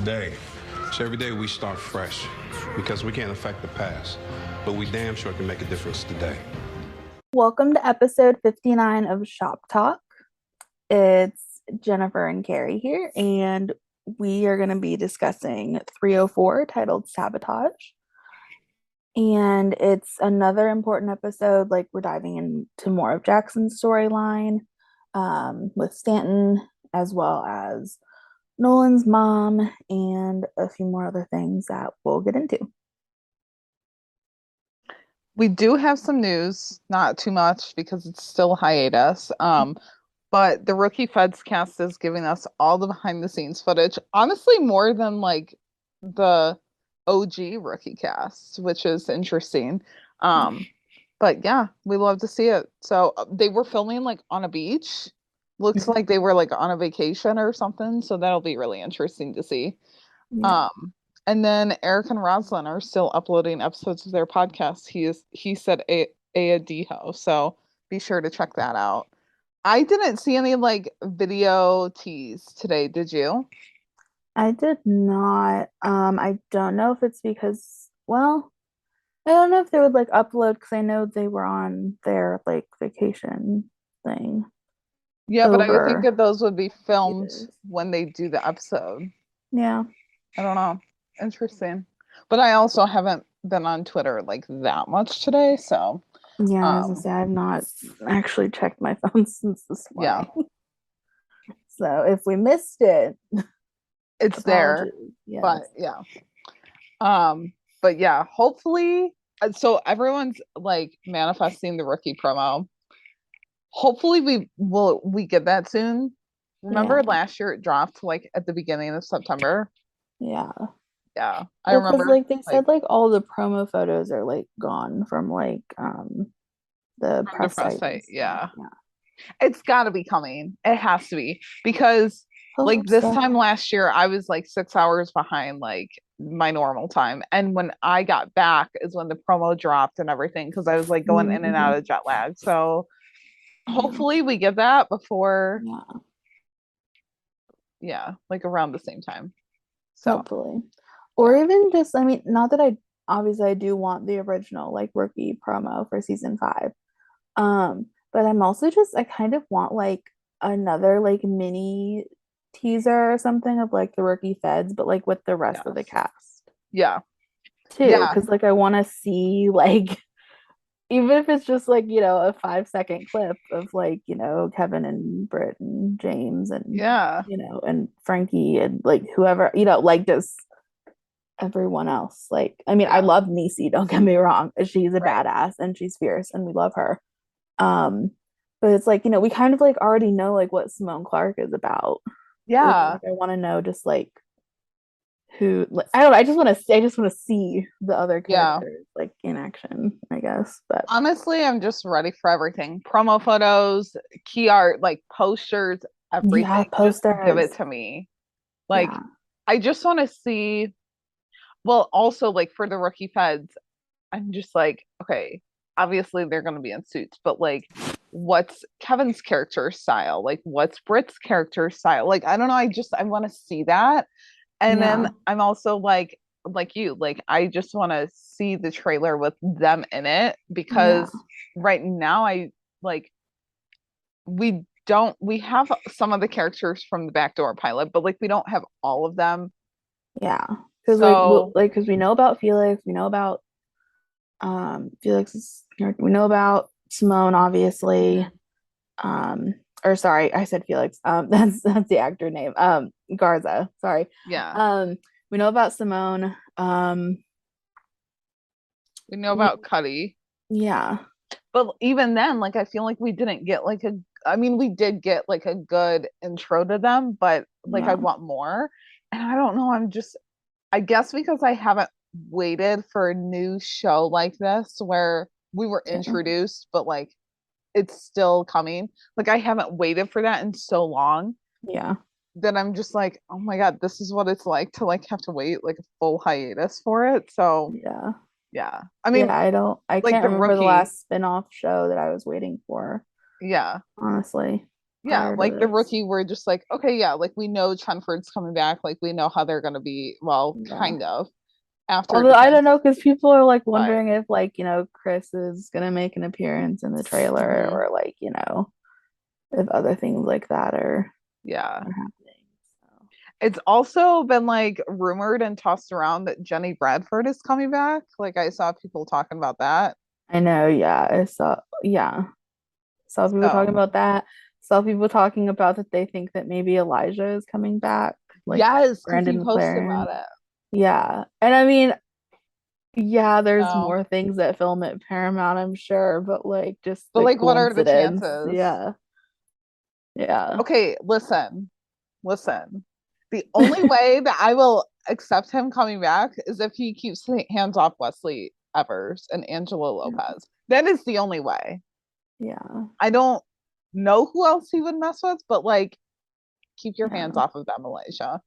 today. So every day we start fresh because we can't affect the past, but we damn sure can make a difference today. Welcome to episode 59 of Shop Talk. It's Jennifer and Kari here, and we are going to be discussing 304 titled Sabotage. And it's another important episode. Like, we're diving into more of Jackson's storyline with Stanton, as well as Nolan's mom, and a few more other things that we'll get into. We do have some news, not too much because it's still hiatus. But the Rookie Feds cast is giving us all the behind the scenes footage. Honestly, more than like the OG Rookie cast, which is interesting. But yeah, we love to see it. So they were filming like on a beach. Looks like they were like on a vacation or something. So that'll be really interesting to see. Yeah. And then Eric and Roslyn are still uploading episodes of their podcast. He said Dijo, so be sure to check that out. I didn't see any like video teas today, did you? I did not. I don't know if it's because, well, I don't know if they would like upload because I know they were on their like vacation thing. Yeah, but I would think over that those would be filmed theaters. when they do the episode. Yeah. I don't know. Interesting. But I also haven't been on Twitter like that much today, so Yeah, I was gonna say I've not actually checked my phone since this morning. yeah, So if we missed it, it's there. apologies. Yes. But yeah, hopefully. So everyone's like manifesting the Rookie promo. Hopefully we get that soon. Remember last year it dropped like at the beginning of September. Yeah. Yeah, I Well, because remember. like they said, like all the promo photos are like gone from like the press site. Yeah. It's got to be coming. It has to be because like this time last year I was like 6 hours behind like my normal time, and when I got back is when the promo dropped and everything because I was like going in and out of jet lag. So hopefully we get that before like around the same time. So hopefully. Or even just, I mean, not that I obviously I do want the original like Rookie promo for season 5. But I'm also just I kind of want like another like mini teaser or something of like the Rookie Feds, but like with the rest of the cast. Yeah. Too, because like I want to see like even if it's just like, you know, a 5-second clip of like, you know, Kevin and Britt and James and you know, and Frankie and like whoever, you know, like just everyone else. Like, I mean, I love Niecy, don't get me wrong. She's a badass and she's fierce and we love her. But it's like, you know, we kind of like already know like what Simone Clark is about. Yeah. Like, I want to know just like who like, I don't know, I just want to see the other characters like in action, I guess. But honestly, I'm just ready for everything. Promo photos, key art, like posters, everything. Yeah, posters. Just give it to me. Like I just want to see. Well, also like for the Rookie Feds, I'm just like, okay, obviously they're going to be in suits, but like what's Kevin's character style? Like what's Britt's character style? Like I don't know, I want to see that. And then I'm also like you, like I just want to see the trailer with them in it because right now I like we have some of the characters from the backdoor pilot, but like we don't have all of them. Yeah. Because because we know about Felix, we know about Felix's character, we know about Simone, obviously. Or sorry, I said Felix. That's the actor name. Garza. Sorry. Yeah. We know about Simone. We know about Cuddy. Yeah. But even then, like I feel like we didn't get like we did get like a good intro to them, but like I want more. And I don't know, I guess because I haven't waited for a new show like this where we were introduced, but like it's still coming. Like I haven't waited for that in so long. Yeah. That I'm just like, oh my God, this is what it's like to like have to wait like a full hiatus for it. So yeah. I mean, I can't remember the last spin-off show that I was waiting for. Yeah. Honestly. Yeah, prior to like the this. rookie, we're just like, okay, yeah, like we know Chenford's coming back, like we know how they're gonna be, well, Yeah. kind of after Although I defense. don't know, because people are like But wondering if like, Chris is gonna make an appearance in the trailer, Mhm. or like, if other things like that are yeah. happening. So It's also been like rumored and tossed around that Jenny Bradford is coming back. Like I saw people talking about that. I know, yeah. Saw people talking So about that. Saw people talking about that they think that maybe Elijah is coming back, like yes, because he Brandon posted McLaren. about it. Yeah. And I mean, yeah, there's So, more things that film at Paramount, I'm sure, but like just but the like, what are the coincidence. chances? Yeah. Yeah. Okay, listen. The only way that I will accept him coming back is if he keeps hands off Wesley Evers and Angela Lopez. That is the only way. Yeah. I don't know who else he would mess with, but like, keep your Yeah. hands off of them, Malaysia.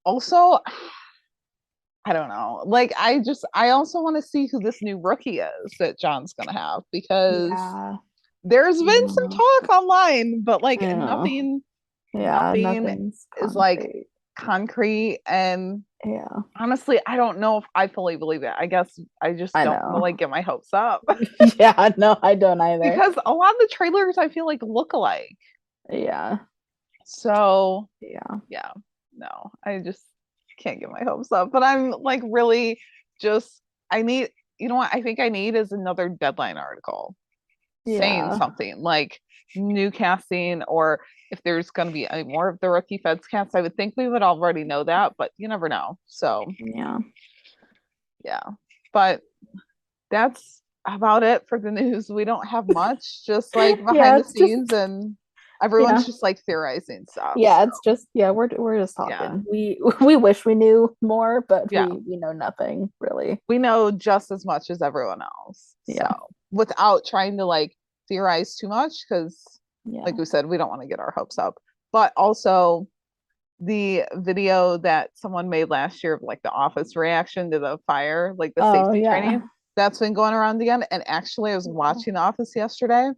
Also, I don't know. Like, I also want to see who this new rookie is that John's gonna have, because Yeah. there's been some Yeah. talk online, but like I know. nothing Yeah, nothing nothing's is like concrete. concrete. And Yeah. honestly, I don't know if I fully believe it. I guess I just I don't want to know. like get my hopes up Yeah, no, I don't either. because a lot of the trailers I feel like look alike. Yeah. So Yeah. no, I just can't get my hopes up. But I'm like really just I need, you know what I think I need is another Deadline article saying Yeah. something like new casting, or if there's going to be any more of the rookie feds cast. I would think we would already know that, but you never know. So Yeah. yeah, but that's about it for the news. We don't have much, just like Yeah, behind the it's just scenes, and yeah. everyone's just like theorizing stuff. Yeah, So it's just we're just yeah, talking. We wish we knew more, but yeah, we know nothing really. we know just as much as everyone else. So Yeah. without trying to like theorize too much, because Yeah. like we said, we don't want to get our hopes up. But also the video that someone made last year of like the office reaction to the fire, like the Oh safety yeah. training, that's been going around again. And actually, I was watching The Office yesterday,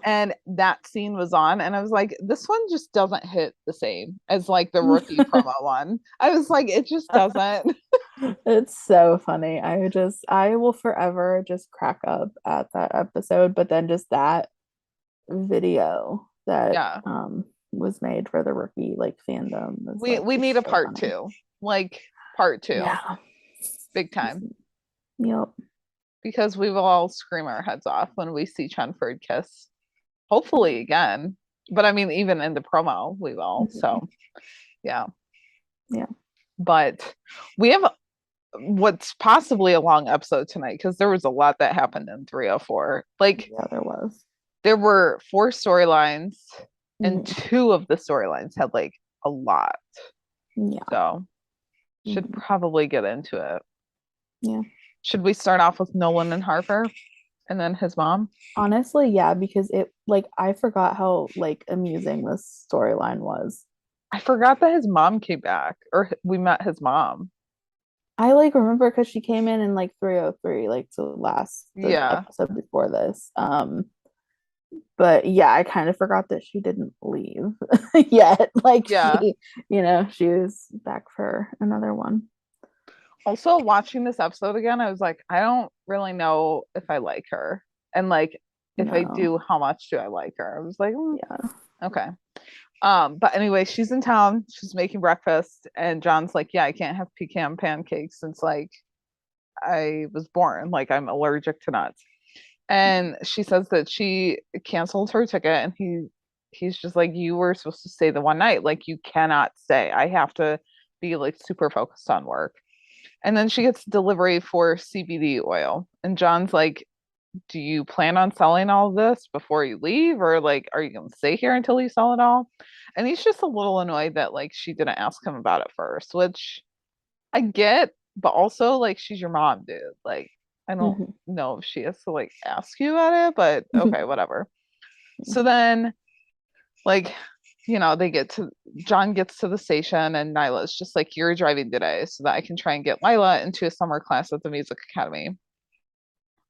and that scene was on, and I was like, this one just doesn't hit the same as like the rookie promo one. I was like, it just doesn't. It's so funny. I will forever just crack up at that episode, but then just that video that Yeah, was made for the rookie like fandom is we like we just need a so part funny. two, like part two, Yeah. big time, Yep. because we will all scream our heads off when we see Chenford kiss, hopefully again. But I mean, even in the promo, we will. So yeah. Yeah. But we have what's possibly a long episode tonight, because there was a lot that happened in 304. Like Yeah, there was. there were 4 storylines, and Mhm. 2 of the storylines had like a lot. Yeah. So should Mhm. probably get into it. Yeah. Should we start off with Nolan and Harper and then his mom? Honestly, yeah, because it like I forgot how like amusing this storyline was. I forgot that his mom came back, or we met his mom. I like remember because she came in like 303, like the Yeah. episode before this. But yeah, I kind of forgot that she didn't leave yet. Like Yeah. she was back for another one. Also, watching this episode again, I was like, I don't really know if I like her. And like, if I No. do, how much do I like her? I was like, Yeah. okay. But anyway, she's in town, she's making breakfast, and John's like, yeah, I can't have pecan pancakes since like I was born. Like, I'm allergic to nuts. And she says that she canceled her ticket, and he's just like, you were supposed to stay the one night. Like, you cannot stay. I have to be like super focused on work. And then she gets delivery for CBD oil. And John's like, do you plan on selling all of this before you leave? Or like, are you going to stay here until you sell it all? And he's just a little annoyed that like she didn't ask him about it first, which I get, but also like she's your mom, dude. Like, I don't Mhm. know if she has to like ask you about it, but okay, whatever. So then like, John gets to the station, and Nyla's just like, you're driving today so that I can try and get Lila into a summer class at the music academy.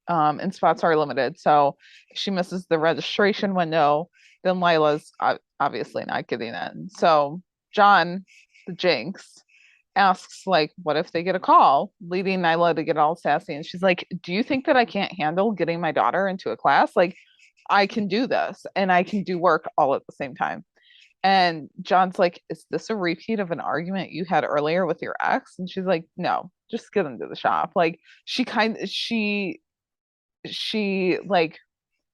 And spots are limited. So if she misses the registration window, then Lila's obviously not getting in. So John, the Jinx, asks like, what if they get a call, leading Nyla to get all sassy. And she's like, do you think that I can't handle getting my daughter into a class? Like, I can do this and I can do work all at the same time. And John's like, is this a repeat of an argument you had earlier with your ex? And she's like, no, just get into the shop. Like she like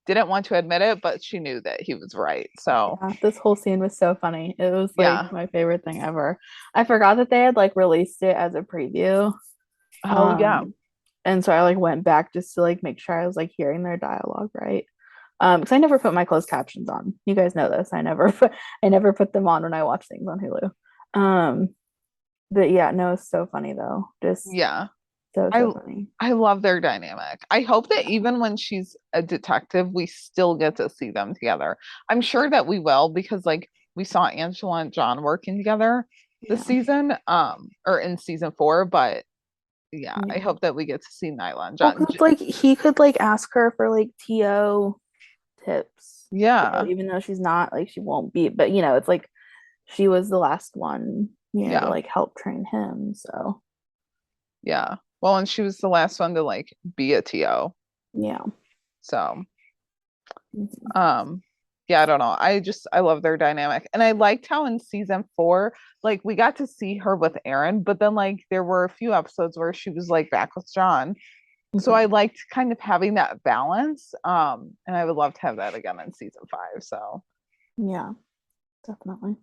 didn't want to admit it, but she knew that he was right. So Yeah, this whole scene was so funny. It was yeah. like my favorite thing ever. I forgot that they had like released it as a preview. Oh yeah. And so I like went back just to like make sure I was like hearing their dialogue right. Because I never put my closed captions on. You guys know this. I never put them on when I watch things on Hulu. But yeah, no, it's so funny though. Just Yeah. so funny. I love their dynamic. I hope that even when she's a detective, we still get to see them together. I'm sure that we will, because like we saw Angela and John working together this season, or in season 4, but yeah, I hope that we get to see Nyla and John. Well, like he could like ask her for like TO tips. Yeah. Even though she's not, like, she won't be, but you know, it's like she was the last one, you know, to like help train him. So yeah. Well, and she was the last one to like be a TO. Yeah. So yeah, I don't know. I love their dynamic. And I liked how in season 4, like we got to see her with Aaron, but then like there were a few episodes where she was like back with John. So I liked kind of having that balance. And I would love to have that again in season 5. So yeah, definitely.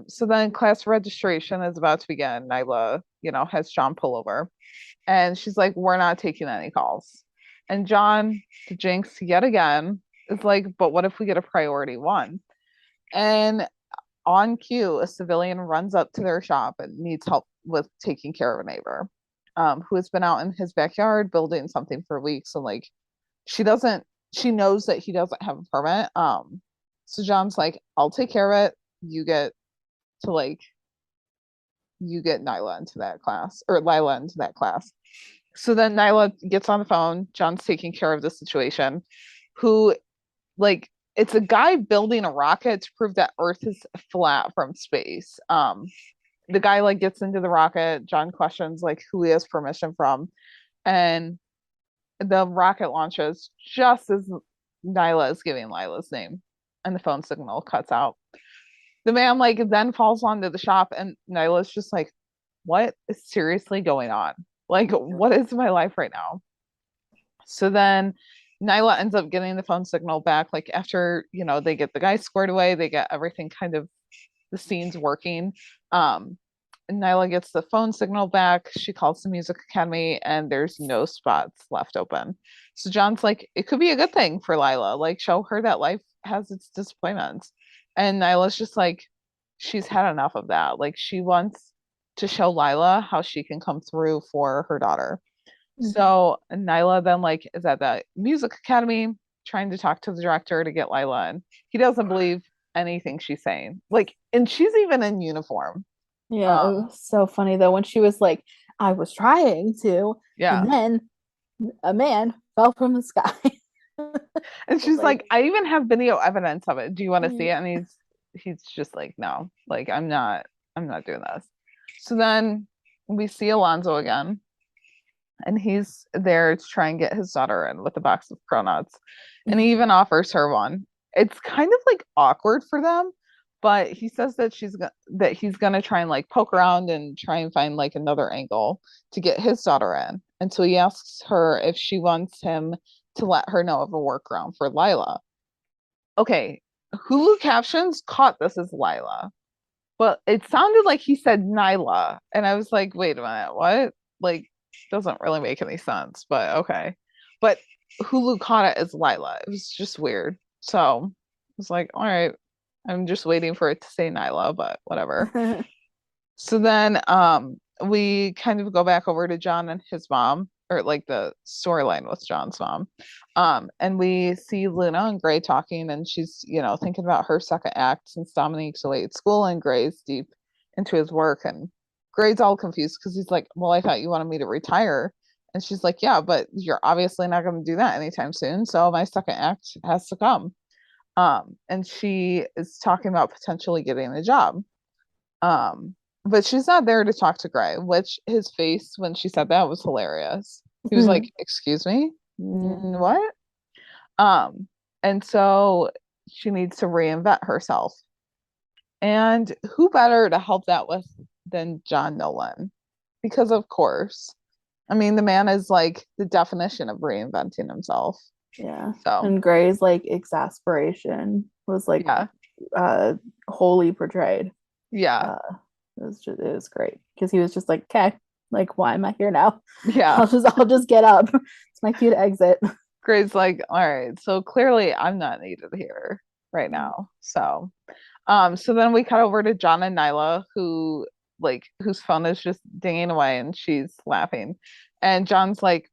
So then class registration is about to begin. Nyla, you know, has John pull over. And she's like, we're not taking any calls. And John, the Jinx, yet again, is like, but what if we get a priority 1? And on cue, a civilian runs up to their shop and needs help with taking care of a neighbor, who has been out in his backyard building something for weeks. And like, she knows that he doesn't have a permit. So John's like, I'll take care of it. You get Nyla into that class, or Lila into that class. So then Nyla gets on the phone. John's taking care of the situation. Who, like, it's a guy building a rocket to prove that Earth is flat from space. The guy like gets into the rocket. John questions like who he has permission from, and the rocket launches just as Nyla is giving Lila's name, and the phone signal cuts out. The man like then falls onto the shop, and Nyla's just like, what is seriously going on? Like, what is my life right now? So then Nyla ends up getting the phone signal back, like after, you know, they get the guy squared away, they get everything kind of, the scenes working. And Nyla gets the phone signal back. She calls the music academy, and there's no spots left open. So John's like, it could be a good thing for Lila, like show her that life has its disappointments. And Nyla's just like, she's had enough of that. Like, she wants to show Lila how she can come through for her daughter. So Nyla then like is at the music academy trying to talk to the director to get Lila in. He doesn't believe anything she's saying. Like, and she's even in uniform. Yeah, it was so funny though when she was like, I was trying to, Yeah. and then a man fell from the sky. And she's like, I even have video evidence of it. Do you want to see it? And he's just like, no, like I'm not doing this. So then we see Alonzo again, and he's there to try and get his daughter in with a box of cronuts, and he even offers her one. It's kind of like awkward for them, but he says that he's gonna try and like poke around and try and find like another angle to get his daughter in. And so he asks her if she wants him to let her know of a workaround for Lila. Okay, Hulu captions caught this as Lila, but it sounded like he said Nyla, and I was like, wait a minute, what? Like, doesn't really make any sense, but okay. But Hulu caught it as Lila. It was just weird. So I was like, all right, I'm just waiting for it to say Nyla, but whatever. So then we kind of go back over to John and his mom, or like the storyline with John's mom. And we see Luna and Gray talking, and she's, you know, thinking about her second act since Dominique's away at school and Gray's deep into his work. And Gray's all confused because he's like, well, I thought you wanted me to retire. And she's like, yeah, but you're obviously not going to do that anytime soon. So my second act has to come. And she is talking about potentially getting a job. But she's not there to talk to Gray, which his face when she said that was hilarious. He was like, "Excuse me? What?" And so she needs to reinvent herself. And who better to help that with than John Nolan? Because of course, I mean, the man is like the definition of reinventing himself. Yeah. So And Gray's like exasperation was like yeah, wholly portrayed. yeah, It was great because he was just like, okay, like why am I here now? yeah. I'll just get up. It's my cue to exit. Gray's like, all right, so clearly I'm not needed here right now. So so then we cut over to John and Nyla, whose phone is just dinging away and she's laughing. And John's like,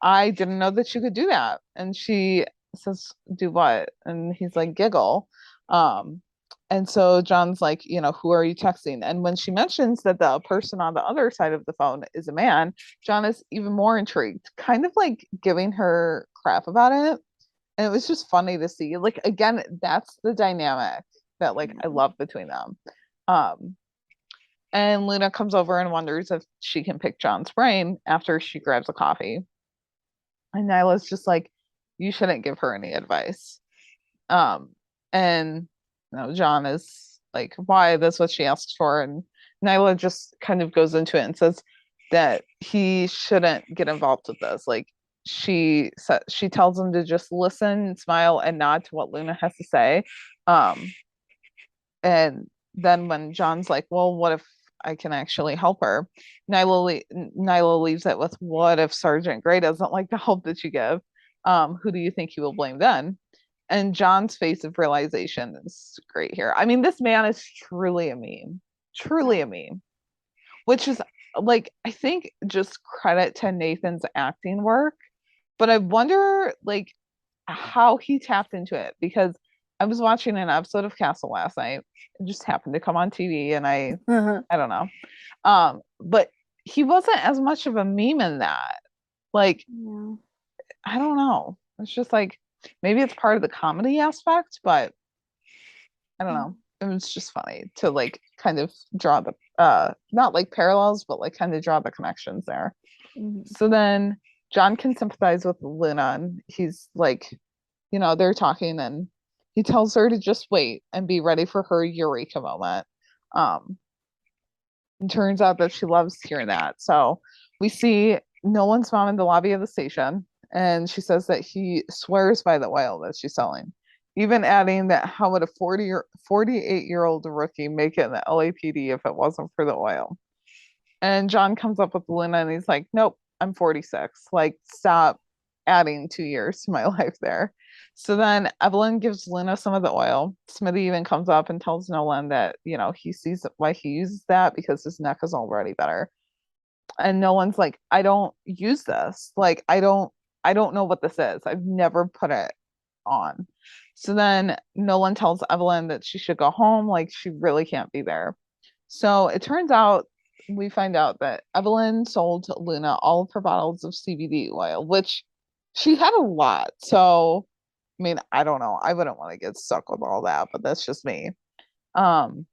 I didn't know that you could do that. And she says, do what? And he's like, giggle. Um, and so John's like, who are you texting? And when she mentions that the person on the other side of the phone is a man, John is even more intrigued, kind of like giving her crap about it. And it was just funny to see. Like, again, that's the dynamic that like I love between them. Um, and Luna comes over and wonders if she can pick John's brain after she grabs a coffee. And Nyla's just like, you shouldn't give her any advice. And John is like, why? That's what she asked for. And Nyla just kind of goes into it and says that he shouldn't get involved with this. Like she tells him to just listen, smile, and nod to what Luna has to say. And then when John's like, well, what if I can actually help her? Nyla leaves it with, what if Sergeant Gray doesn't like the help that you give? Who do you think he will blame then? And John's face of realization is great here. I mean, this man is truly a meme, which is like, I think just credit to Nathan's acting work. But I wonder like how he tapped into it because I was watching an episode of Castle last night. It just happened to come on TV and I don't know. But he wasn't as much of a meme in that. Like, Yeah. I don't know. It's just like maybe it's part of the comedy aspect, but I don't know. It was just funny to like kind of draw the not like parallels, but like kind of draw the connections there. So then John can sympathize with Luna and he's like, they're talking and he tells her to just wait and be ready for her eureka moment. It turns out that she loves hearing that. So we see Nolan's mom in the lobby of the station, and she says that he swears by the oil that she's selling, even adding that how would a 48-year-old rookie make it in the LAPD if it wasn't for the oil? And John comes up with Luna and he's like, nope, I'm 46. Like, stop adding 2 years to my life there. So then Evelyn gives Luna some of the oil. Smithy even comes up and tells Nolan that, he sees why he uses that because his neck is already better. And Nolan's like, I don't use this. Like, I don't know what this is. I've never put it on. So then Nolan tells Evelyn that she should go home. Like, she really can't be there. So it turns out we find out that Evelyn sold Luna all of her bottles of CBD oil, which she had a lot. So, I mean, I don't know. I wouldn't want to get stuck with all that, but that's just me. And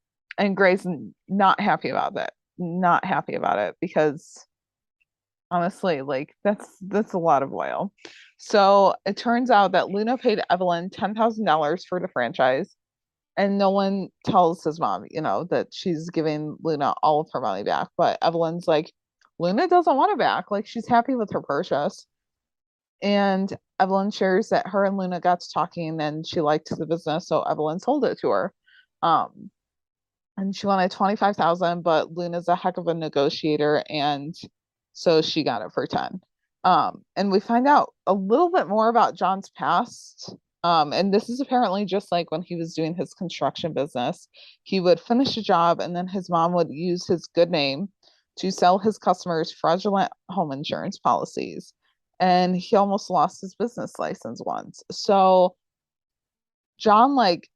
Gray's not happy about that. Not happy about it because honestly, like that's a lot of oil. So it turns out that Luna paid Evelyn $10,000 for the franchise. And Nolan tells his mom, that she's giving Luna all of her money back. But Evelyn's like, Luna doesn't want it back. Like, she's happy with her purchase. And Evelyn shares that her and Luna got to talking and she liked the business. So Evelyn sold it to her. And she wanted 25,000, but Luna's a heck of a negotiator. And so she got it for 10. And we find out a little bit more about John's past. And this is apparently just like when he was doing his construction business. He would finish a job and then his mom would use his good name to sell his customers fraudulent home insurance policies. And he almost lost his business license once. So John, like,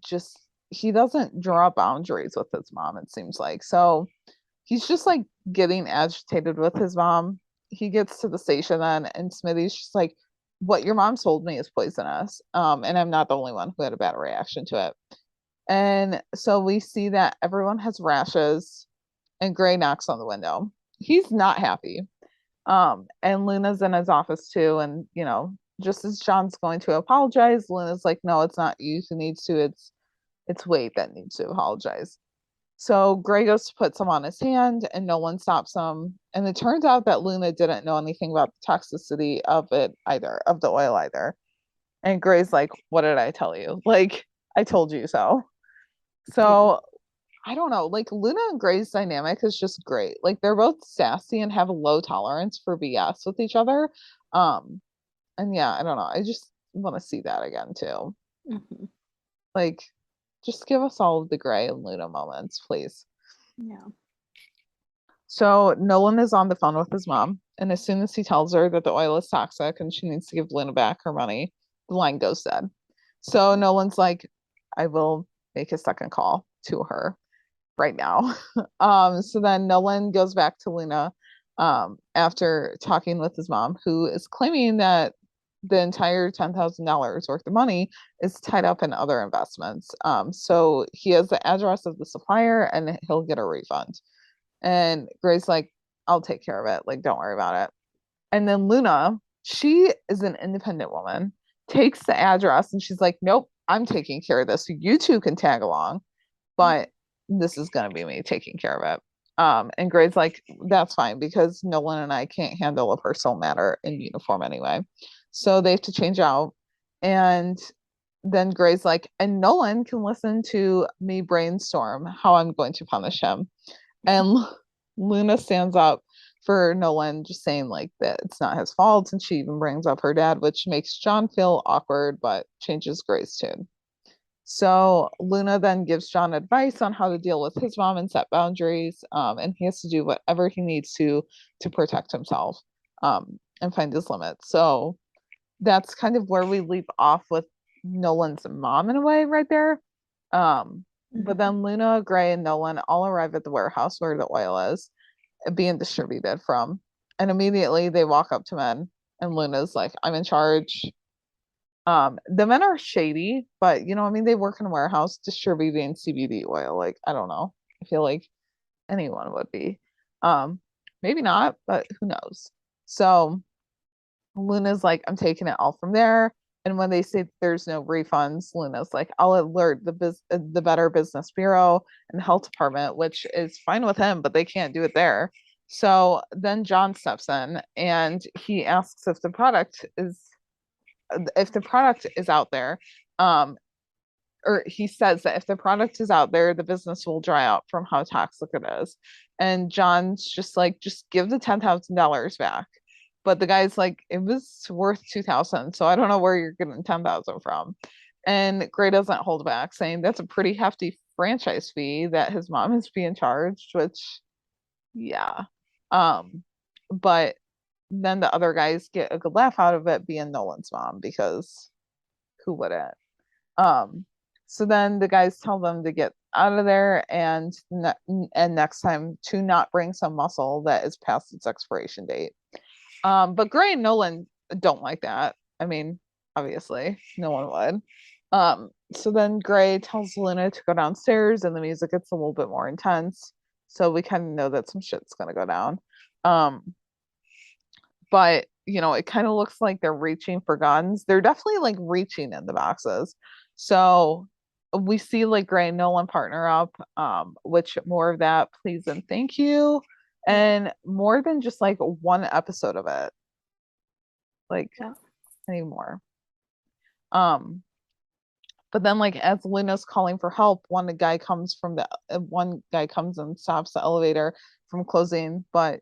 just he doesn't draw boundaries with his mom, it seems like. So he's just like getting agitated with his mom. He gets to the station then, and Smithy's just like, what your mom told me is poisonous. And I'm not the only one who had a bad reaction to it. And so we see that everyone has rashes, and Gray knocks on the window. He's not happy. And Luna's in his office too. And, just as John's going to apologize, Luna's like, no, it's not you who needs to, it's Wade that needs to apologize. So Gray goes to put some on his hand and Nolan stops him. And it turns out that Luna didn't know anything about the toxicity of it either, of the oil either. And Gray's like, what did I tell you? Like, I told you so. So I don't know, like Luna and Gray's dynamic is just great. Like they're both sassy and have a low tolerance for BS with each other. And yeah, I don't know. I just want to see that again too. Mhm. Like, just give us all of the Gray and Luna moments, please. Yeah. So Nolan is on the phone with his mom, and as soon as he tells her that the oil is toxic and she needs to give Luna back her money, the line goes dead. So Nolan's like, I will make a second call to her right now. So then Nolan goes back to Luna after talking with his mom, who is claiming that the entire $10,000 worth of money is tied up in other investments. So he has the address of the supplier and he'll get a refund. And Gray's like, I'll take care of it. Like, don't worry about it. And then Luna, she is an independent woman, takes the address and she's like, nope, I'm taking care of this. So you two can tag along, but this is going to be me taking care of it. And Gray's like, that's fine because Nolan and I can't handle a personal matter in uniform anyway. So they have to change out. And then Gray's like, and Nolan can listen to me brainstorm how I'm going to punish him. And Luna stands up for Nolan, just saying like that it's not his fault. And she even brings up her dad, which makes John feel awkward, but changes Gray's tune. So Luna then gives John advice on how to deal with his mom and set boundaries. And he has to do whatever he needs to protect himself and find his limits. So that's kind of where we leave off with Nolan's mom in a way right there. But then Luna, Gray, and Nolan all arrive at the warehouse where the oil is being distributed from. And immediately they walk up to men and Luna's like, I'm in charge. The men are shady, but I mean, they work in a warehouse distributing CBD oil. Like, I don't know. I feel like anyone would be. Maybe not, but who knows? So Luna's like, I'm taking it all from there. And when they say there's no refunds, Luna's like, I'll alert the Better Business Bureau and the health department, which is fine with him, but they can't do it there. So then John steps in and he asks if the product is out there, or he says that if the product is out there, the business will dry out from how toxic it is. And John's just like, just give the $10,000 back. But the guy's like, it was worth 2,000, so I don't know where you're getting 10,000 from. And Gray doesn't hold back, saying that's a pretty hefty franchise fee that his mom is being charged, which, yeah. But then the other guys get a good laugh out of it being Nolan's mom, because who wouldn't? So then the guys tell them to get out of there and next time to not bring some muscle that is past its expiration date. But Gray and Nolan don't like that. I mean, obviously, no one would. So then Gray tells Luna to go downstairs and the music gets a little bit more intense. So we kind of know that some shit's gonna go down. But it kind of looks like they're reaching for guns. They're definitely like reaching in the boxes. So we see like Gray and Nolan partner up, which more of that, please and thank you. And more than just like one episode of it. Like anymore. But then like as Luna's calling for help, one guy comes and stops the elevator from closing, but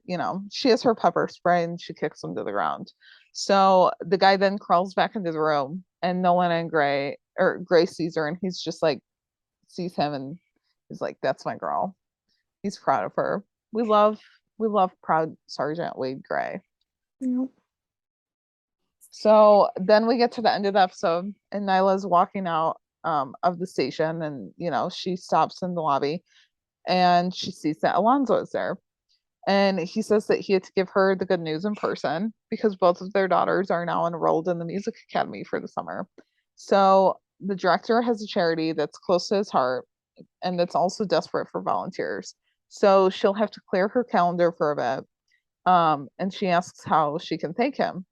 she has her pepper spray and she kicks him to the ground. So the guy then crawls back into the room and Nolan and Gray sees her and he's just like sees him and he's like, that's my girl. He's proud of her. We love proud Sergeant Wade Gray. Yep. So then we get to the end of the episode and Nyla's walking out of the station and she stops in the lobby and she sees that Alonzo is there. And he says that he had to give her the good news in person because both of their daughters are now enrolled in the music academy for the summer. So the director has a charity that's close to his heart and that's also desperate for volunteers. So she'll have to clear her calendar for a bit. And she asks how she can thank him.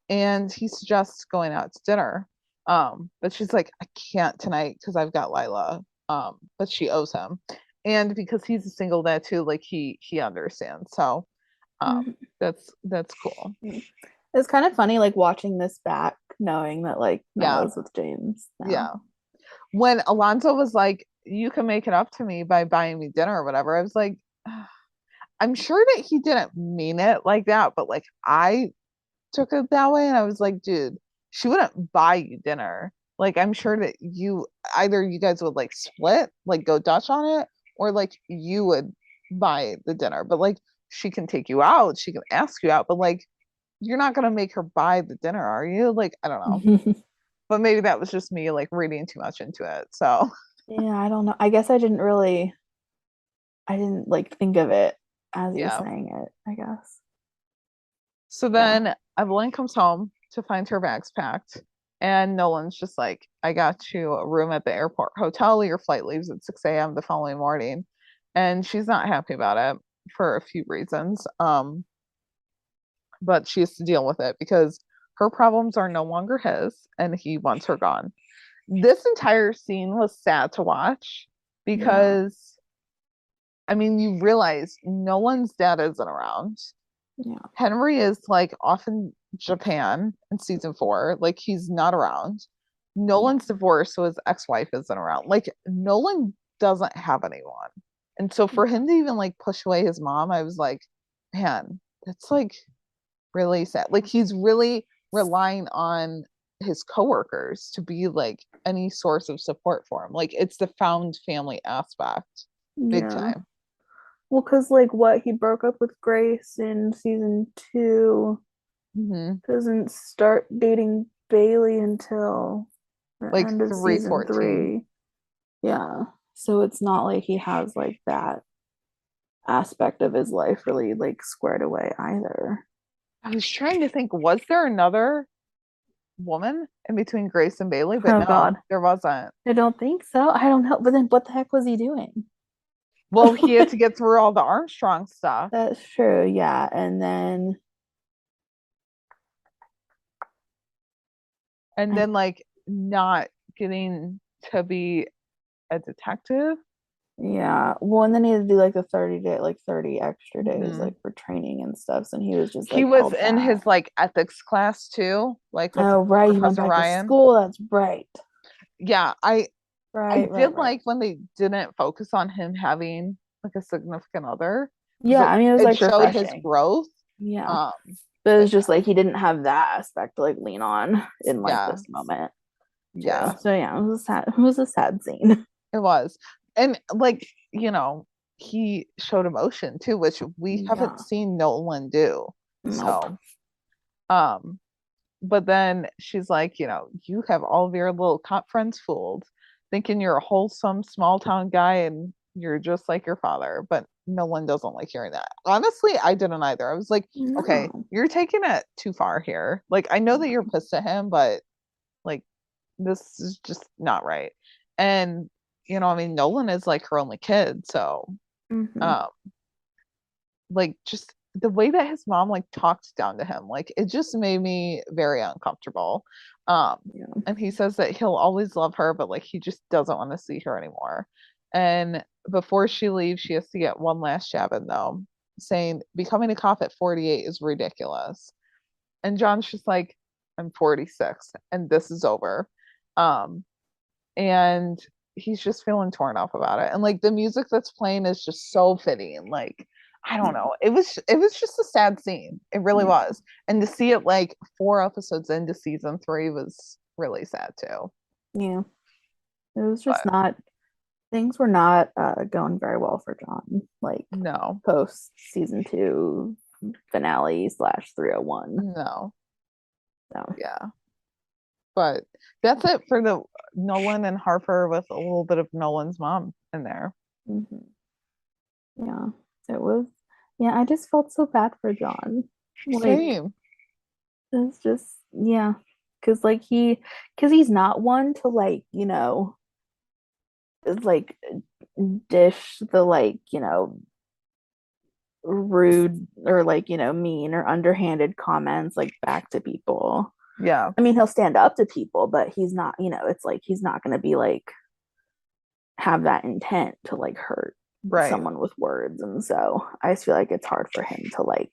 And he suggests going out to dinner. But she's like, I can't tonight because I've got Lila. But she owes him. And because he's a single dad too, like he understands. So that's cool. It's kind of funny, like watching this back, knowing that like Yeah. Noah's with James now. Yeah. When Alonzo was like, you can make it up to me by buying me dinner or whatever, I was like, I'm sure that he didn't mean it like that, but like I took it that way and I was like, dude, she wouldn't buy you dinner. Like I'm sure that you either you guys would like split, like go Dutch on it, or like you would buy the dinner. But like she can take you out, she can ask you out, but like you're not gonna make her buy the dinner, are you? Like, I don't know. But maybe that was just me like reading too much into it. So Yeah, I don't know. I guess I didn't like think of it as you were yeah. saying it, I guess. So then Evelyn comes home to find her bags packed. And Nolan's just like, I got you a room at the airport hotel. Your flight leaves at 6 a.m. the following morning. And she's not happy about it for a few reasons. But she has to deal with it because her problems are no longer his and he wants her gone. This entire scene was sad to watch because, I mean, you realize Nolan's dad isn't around. Yeah. Henry is like off in Japan in season 4. Like he's not around. Nolan's divorced, so his ex-wife isn't around. Like Nolan doesn't have anyone. And so for him to even like push away his mom, I was like, man, that's like really sad. Like he's really relying on his coworkers to be like any source of support for him. Like it's the found family aspect, big time. Well, because like what he broke up with Grace in season 2 doesn't start dating Bailey until the like end of season 314. 3. Yeah. So it's not like he has like that aspect of his life really like squared away either. I was trying to think, was there another woman in between Grace and Bailey? But Oh no, God. there wasn't. I don't think so. I don't know. But then what the heck was he doing? Well, he had to get through all the Armstrong stuff. That's true. Yeah. And then like not getting to be a detective. yeah. Well, and then he had to do like a 30 extra days like for training and stuff. So he was just He like was held in back. his like ethics class too, like with Oh, right. He went Professor back to Ryan. school. That's right. Yeah, I Right. did like when they didn't focus on him having like a significant other. Yeah. But I mean, it was it like showed his refreshing. growth. Yeah. But it was just like he didn't have that aspect to like lean on in like Yeah. this moment. Too. Yeah. So yeah, it was a sad scene. It was. And like, you know, he showed emotion too, which we haven't seen Nolan do. Nope. So, but then she's like, you know, you have all of your little cop friends fooled, thinking you're a wholesome small town guy and you're just like your father. But Nolan doesn't like hearing that. Honestly, I didn't either. I was like, okay, you're taking it too far here. Like, I know that you're pissed at him, but like, this is just not right. And you know, I mean, Nolan is like her only kid, so like just the way that his mom like talked down to him, like it just made me very uncomfortable. And he says that he'll always love her, but like he just doesn't want to see her anymore. And before she leaves, she has to get one last jab in though, saying becoming a cop at 48 is ridiculous. And John's just like, I'm 46 and this is over. And he's just feeling torn up about it. And like the music that's playing is just so fitting. Like, I don't know. It was just a sad scene. It really was. And to see it like 4 episodes into season 3 was really sad too. Yeah. It was just not things were not going very well for John. Like no. Post season 2 finale /301. No. So yeah. But that's it for the Nolan and Harper with a little bit of Nolan's mom in there. Yeah, it was Yeah, I just felt so bad for John. Like, Same. it's just, yeah. Because, like, because he's not one to, like, like, dish the, like, rude or, like, mean or underhanded comments, like, back to people. Yeah. I mean, he'll stand up to people, but he's not, it's like he's not going to be, like, have that intent to, like, hurt Right. someone with words. And so I just feel like it's hard for him to, like,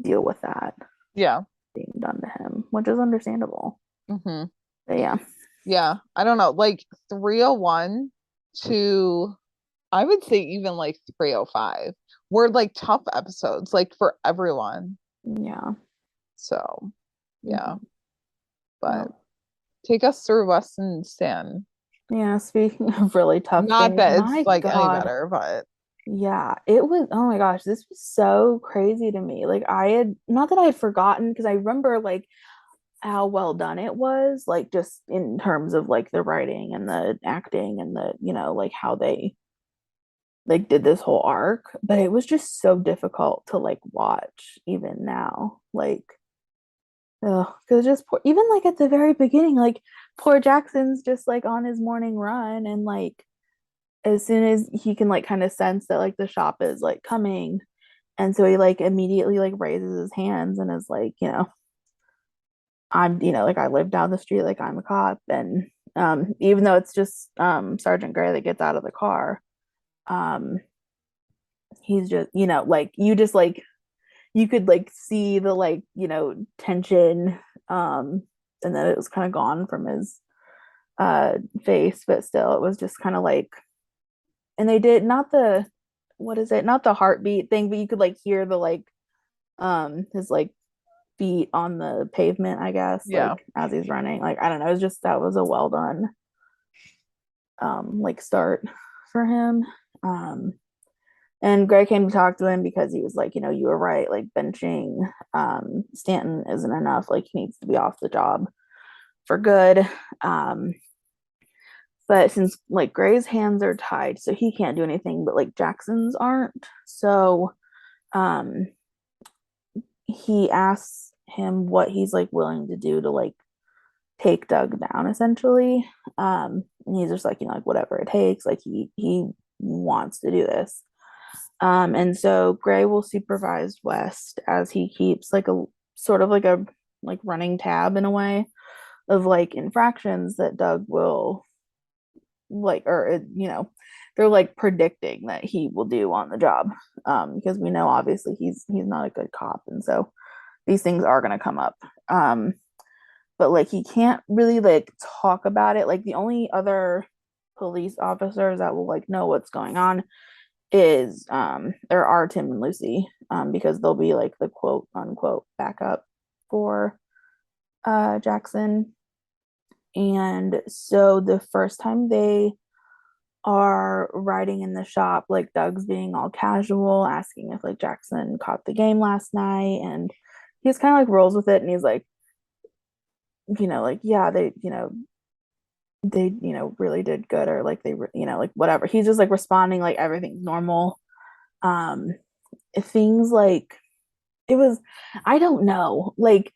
deal with that Yeah. being done to him, which is understandable. Mm-hmm. But yeah. Yeah. I don't know. Like 301 to I would say even like 305 were like tough episodes, like for everyone. Yeah. So yeah. Mhm. But Well, take us through Weston and Stan. yeah, speaking of really tough Not things, that it's my like any God. better, but Yeah, it was, oh my gosh, this was so crazy to me. Like, I had, not that I had forgotten, because I remember, like, how well done it was, like, just in terms of, like, the writing and the acting and the, like, how they, like, did this whole arc. But it was just so difficult to, like, watch even now. Like, oh, because just poor, even like at the very beginning, like, poor Jackson's just like on his morning run, and like as soon as he can like kind of sense that like the shop is like coming, and so he like immediately like raises his hands and is like, I'm, like, I live down the street, like, I'm a cop. And even though it's just Sergeant Gray that gets out of the car, um he's just, like, you just like, you could like see the like, tension, and then it was kind of gone from his face, but still it was just kind of like, and they did not the, what is it, not the heartbeat thing, but you could like hear the like his like feet on the pavement, I guess, yeah. like as he's running. Like, I don't know, it was just, that was a well done like start for him. um and Greg came to talk to him because he was like, you were right, like benching Stanton isn't enough, like he needs to be off the job for good. But since like Gray's hands are tied, so he can't do anything, but like Jackson's aren't. So um he asks him what he's like willing to do to like take Doug down, essentially. And he's just like, like whatever it takes, like he wants to do this. And so Gray will supervise West as he keeps like a sort of like a like running tab in a way of like infractions that Doug will like, or they're like predicting that he will do on the job, because we know obviously he's not a good cop, and so these things are going to come up. But like he can't really like talk about it. Like the only other police officers that will like know what's going on is there are Tim and Lucy, because they'll be like the quote unquote backup for Jackson. And so the first time they are riding in the shop, like Doug's being all casual, asking if like Jackson caught the game last night, and he's kind of like rolls with it, and he's like, like, yeah, they really did good, or like they like whatever. He's just like responding like everything's normal. um Things like, it was, I don't know, like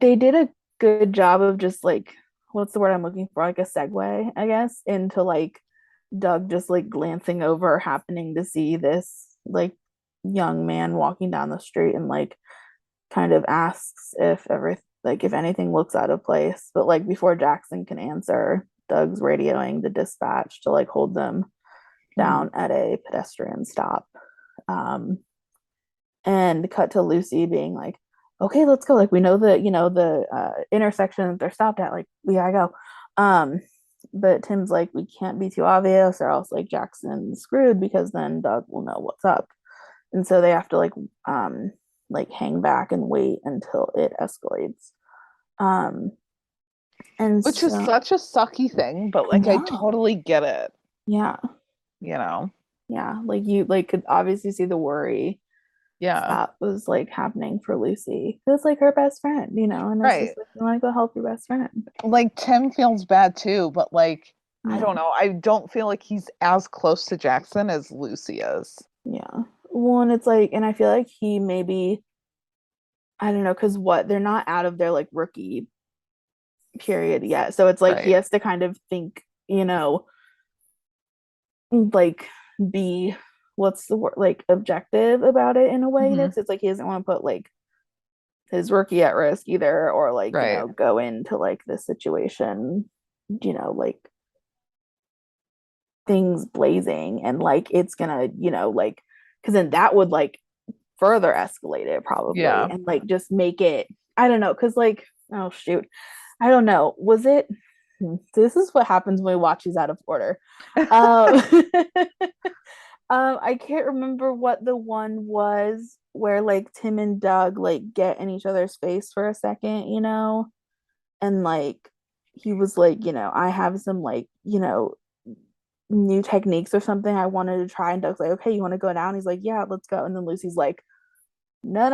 they did a good job of just like, what's the word I'm looking for, like a segue, I guess, into like Doug just like glancing over, happening to see this like young man walking down the street, and like kind of asks if every like if anything looks out of place. But like before Jackson can answer, Doug's radioing the dispatch to like hold them down at a pedestrian stop. Um, and cut to Lucy being like, okay, let's go. Like, we know the, the intersection that they're stopped at. Like, we gotta go. But Tim's like, we can't be too obvious, or else like Jackson's screwed, because then Doug will know what's up. And so they have to like hang back and wait until it escalates. Um, and Which is so such a sucky thing, but I like I know. totally get it, Yeah. you know? Yeah. Like you like could obviously see the worry Yeah. that was like happening for Lucy. It's like her best friend, and it's Right. just like, you want to go help your best friend. Like Tim feels bad too, but like I Yeah. don't know. I don't feel like he's as close to Jackson as Lucy is. Yeah. Well, and it's like, and I feel like he maybe, I don't know, because they're not out of their like rookie period yet. So it's like he Right. has to kind of think, like be what's the word, like objective about it in a way. Mhm. It's like he doesn't want to put like his rookie at risk either, or like, Right. go into like this situation, like things blazing and like it's gonna, like, because then that would like further escalate it probably, Yeah. and like just make it, I don't know, because like, oh shoot, I don't know, was it, this is what happens when we watch these out of order. um I can't remember what the one was where like Tim and Doug like get in each other's face for a second, and like he was like, I have some like, new techniques or something I wanted to try, and Doug's like, okay, you want to go down? He's like, yeah, let's go. And then Lucy's like, no,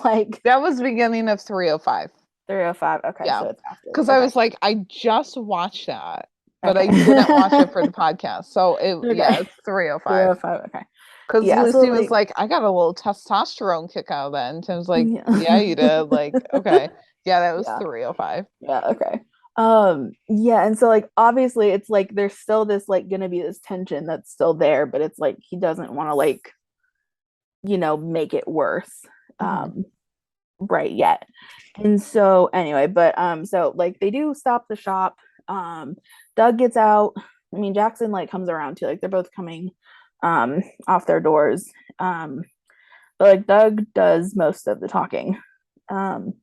like That was beginning of 305. 305. Okay, Yeah. so it's after. Because I Okay. was like, I just watched that, but I Okay. didn't watch it for the podcast. So Okay. it's 305. 305. Okay. Because Yeah. So Lucy was like, like, I got a little testosterone kick out of that. And Tim's like, yeah, yeah. you did. Like, okay. Yeah, that was Yeah. 305. Yeah. Okay. Yeah. And so like, obviously, it's like there's still this like gonna be this tension that's still there, but it's like he doesn't want to like, make it worse. Mhm. Right yet. And so anyway, but so like they do stop the shop. Doug gets out. I mean, Jackson like comes around too. Like they're both coming off their doors. But like Doug does most of the talking. Um,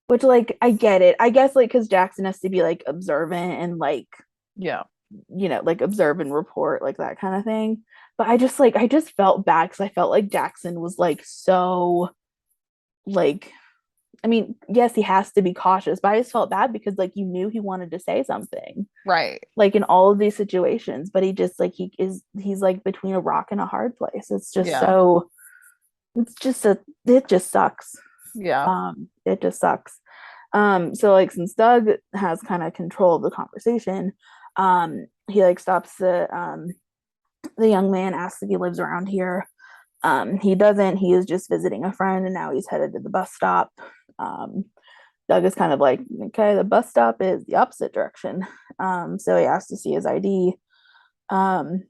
which like I get it. I guess like because Jackson has to be like observant and like, Yeah. like observe and report, like that kind of thing. But I just felt bad because I felt like Jackson was like so like, I mean, yes, he has to be cautious, but I just felt bad because like you knew he wanted to say something, Right. like in all of these situations, but he just like he's like between a rock and a hard place. It's just Yeah. so it's just a it just sucks. Yeah. It just sucks. So like since Doug has kind of control of the conversation, he like stops the young man, asks if he lives around here. He doesn't. He is just visiting a friend, and now he's headed to the bus stop. Um, Doug is kind of like, okay, the bus stop is the opposite direction. So he asks to see his ID. Um,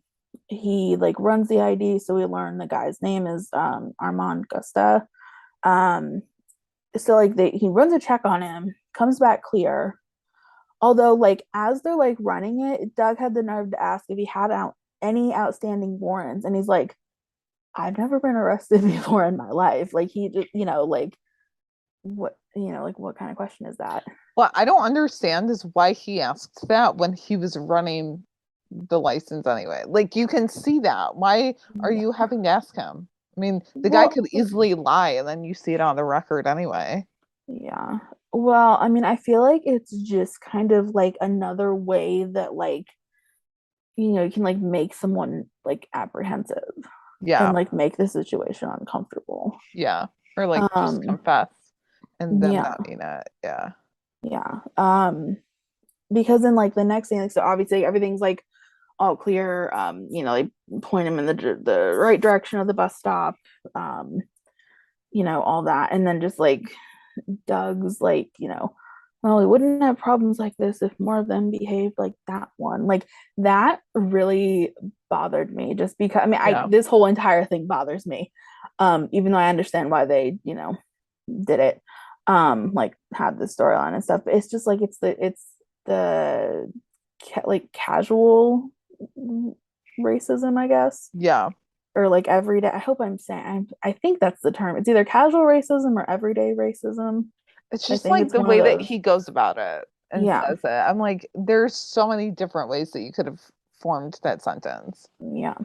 he like runs the ID, so we learn the guy's name is Armand Gusta. Um, so like he runs a check on him, comes back clear. Although like as they're like running it, Doug had the nerve to ask if he had any outstanding warrants, and he's like, I've never been arrested before in my life. Like he just, like what, like what kind of question is that? What I don't understand is why he asked that when he was running the license anyway. Like you can see that. Why are Yeah. you having to ask him? I mean, the guy Well, could easily lie and then you see it on the record anyway. yeah. Well, I mean, I feel like it's just kind of like another way that like, you can like make someone like apprehensive and Yeah. like make the situation uncomfortable. Yeah. Or like just Um, confess and then yeah, not mean it. Yeah. yeah. Because then like the next thing, like so obviously everything's like all clear. Like point him in the right direction of the bus stop. Um, all that, and then just like Doug's like, well, we wouldn't have problems like this if more of them behaved like that one. Like that really bothered me just because I mean, Yeah. this whole entire thing bothers me. Even though I understand why they, did it. Like had the storyline and stuff. But it's just like it's the like casual racism, I guess, Yeah. or like everyday. I hope I'm saying I think that's the term. It's either casual racism or everyday racism. It's I just think like it's the one of way that those. he goes about it and Yeah, says it. I'm like, there's so many different ways that you could have formed that sentence. yeah.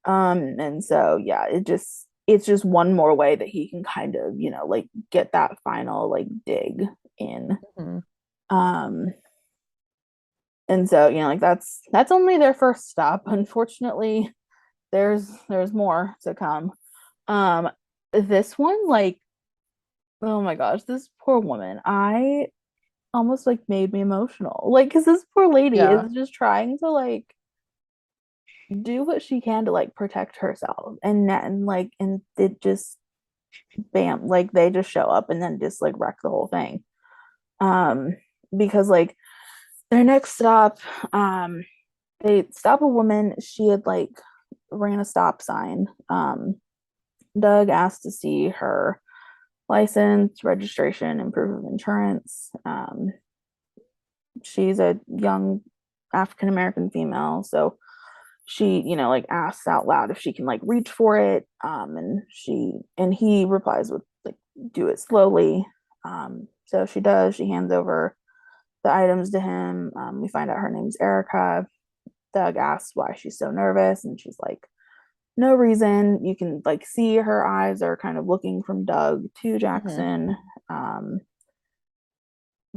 And so yeah, it's just one more way that he can kind of, like get that final like dig in. Mhm. Um, and so, like that's only their first stop. Unfortunately, there's more to come. Um, this one, like, oh my gosh, this poor woman. I almost like made me emotional. Like, because this poor lady Yeah. is just trying to like do what she can to like protect herself, and it just bam, like they just show up and then just like wreck the whole thing. Um, because like their next stop, they stop a woman. She had like ran a stop sign. Doug asked to see her license, registration, and proof of insurance. She's a young African American female, so she, like asks out loud if she can like reach for it. And he replies with like, do it slowly. So she does. She hands over the items to him. We find out her name's Erica. Doug asks why she's so nervous, and she's like, no reason. You can like see her eyes are kind of looking from Doug to Jackson.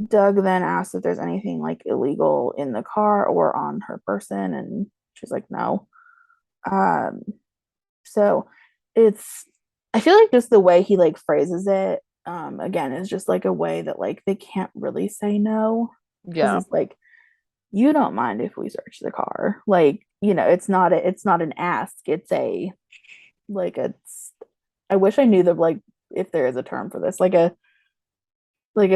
Doug then asks if there's anything like illegal in the car or on her person, and she's like, no. Um, so it's, I feel like just the way he like phrases it, again, is just like a way that like they can't really say no. Because Yeah. it's like, you don't mind if we search the car. Like, it's not an ask. It's a like a I wish I knew the like if there is a term for this, like a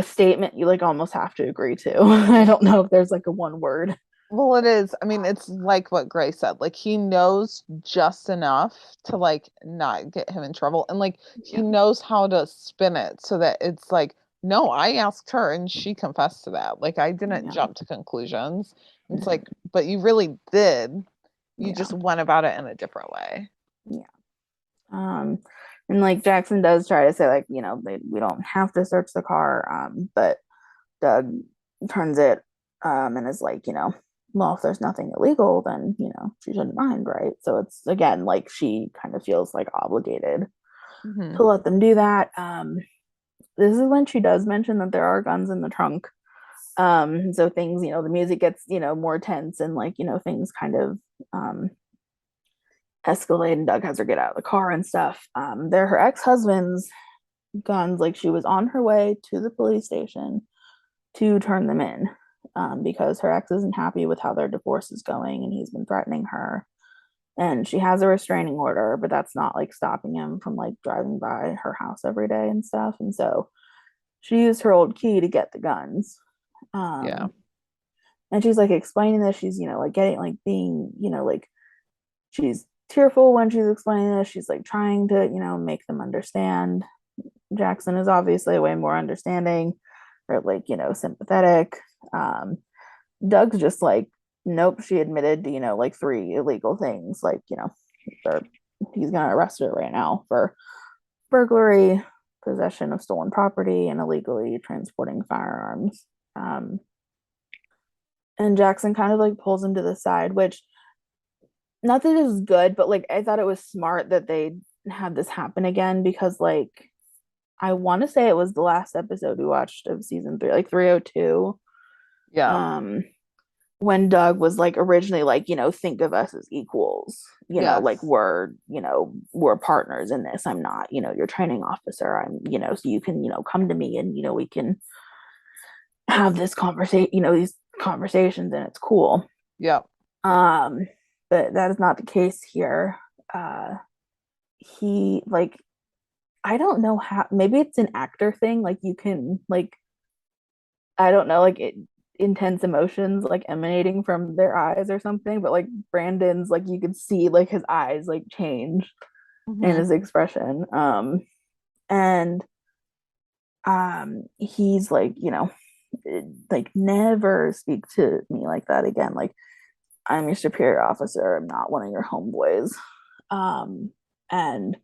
statement you like almost have to agree to. I don't know if there's like a one word. Well, it is. I mean, it's like what Gray said. Like he knows just enough to like not get him in trouble. And like he Yeah. knows how to spin it so that it's like, no, I asked her and she confessed to that. Like I didn't Yeah. jump to conclusions. It's Mhm. like, but you really did. You Yeah. just went about it in a different way. Yeah. And like Jackson does try to say like, we don't have to search the car. But Doug turns it and is like, well, if there's nothing illegal, then, she shouldn't mind, right? So it's again like she kind of feels like obligated Hmm. to let them do that. This is when she does mention that there are guns in the trunk. So things, the music gets, more tense and like, things kind of escalate and Doug has her get out of the car and stuff. They're her ex-husband's guns. Like she was on her way to the police station to turn them in because her ex isn't happy with how their divorce is going and he's been threatening her. And she has a restraining order, but that's not like stopping him from like driving by her house every day and stuff. And so she used her old key to get the guns. Yeah. And she's like explaining this. She's, like getting like being, like she's tearful when she's explaining this. She's like trying to, make them understand. Jackson is obviously way more understanding or like, sympathetic. Um, Doug's just like, nope, she admitted to, like three illegal things. Like, he's gonna arrest her right now for burglary, possession of stolen property, and illegally transporting firearms. And Jackson kind of like pulls him to the side, which not that this is good, but like I thought it was smart that they had this happen again because like I want to say it was the last episode we watched of season 3, like 302. Yeah. Um, when Doug was like originally like, think of us as equals, Yes. like we're partners in this. I'm not, your training officer. I'm, so you can, come to me and, we can have this conversation, these conversations and it's cool. Yep. But that is not the case here. He like I don't know how, maybe it's an actor thing. Like you can like I don't know, like intense emotions like emanating from their eyes or something. But like Brandon's, like you could see like his eyes like change in Hmm. his expression. And he's like, like never speak to me like that again. Like I'm your superior officer. I'm not one of your homeboys. And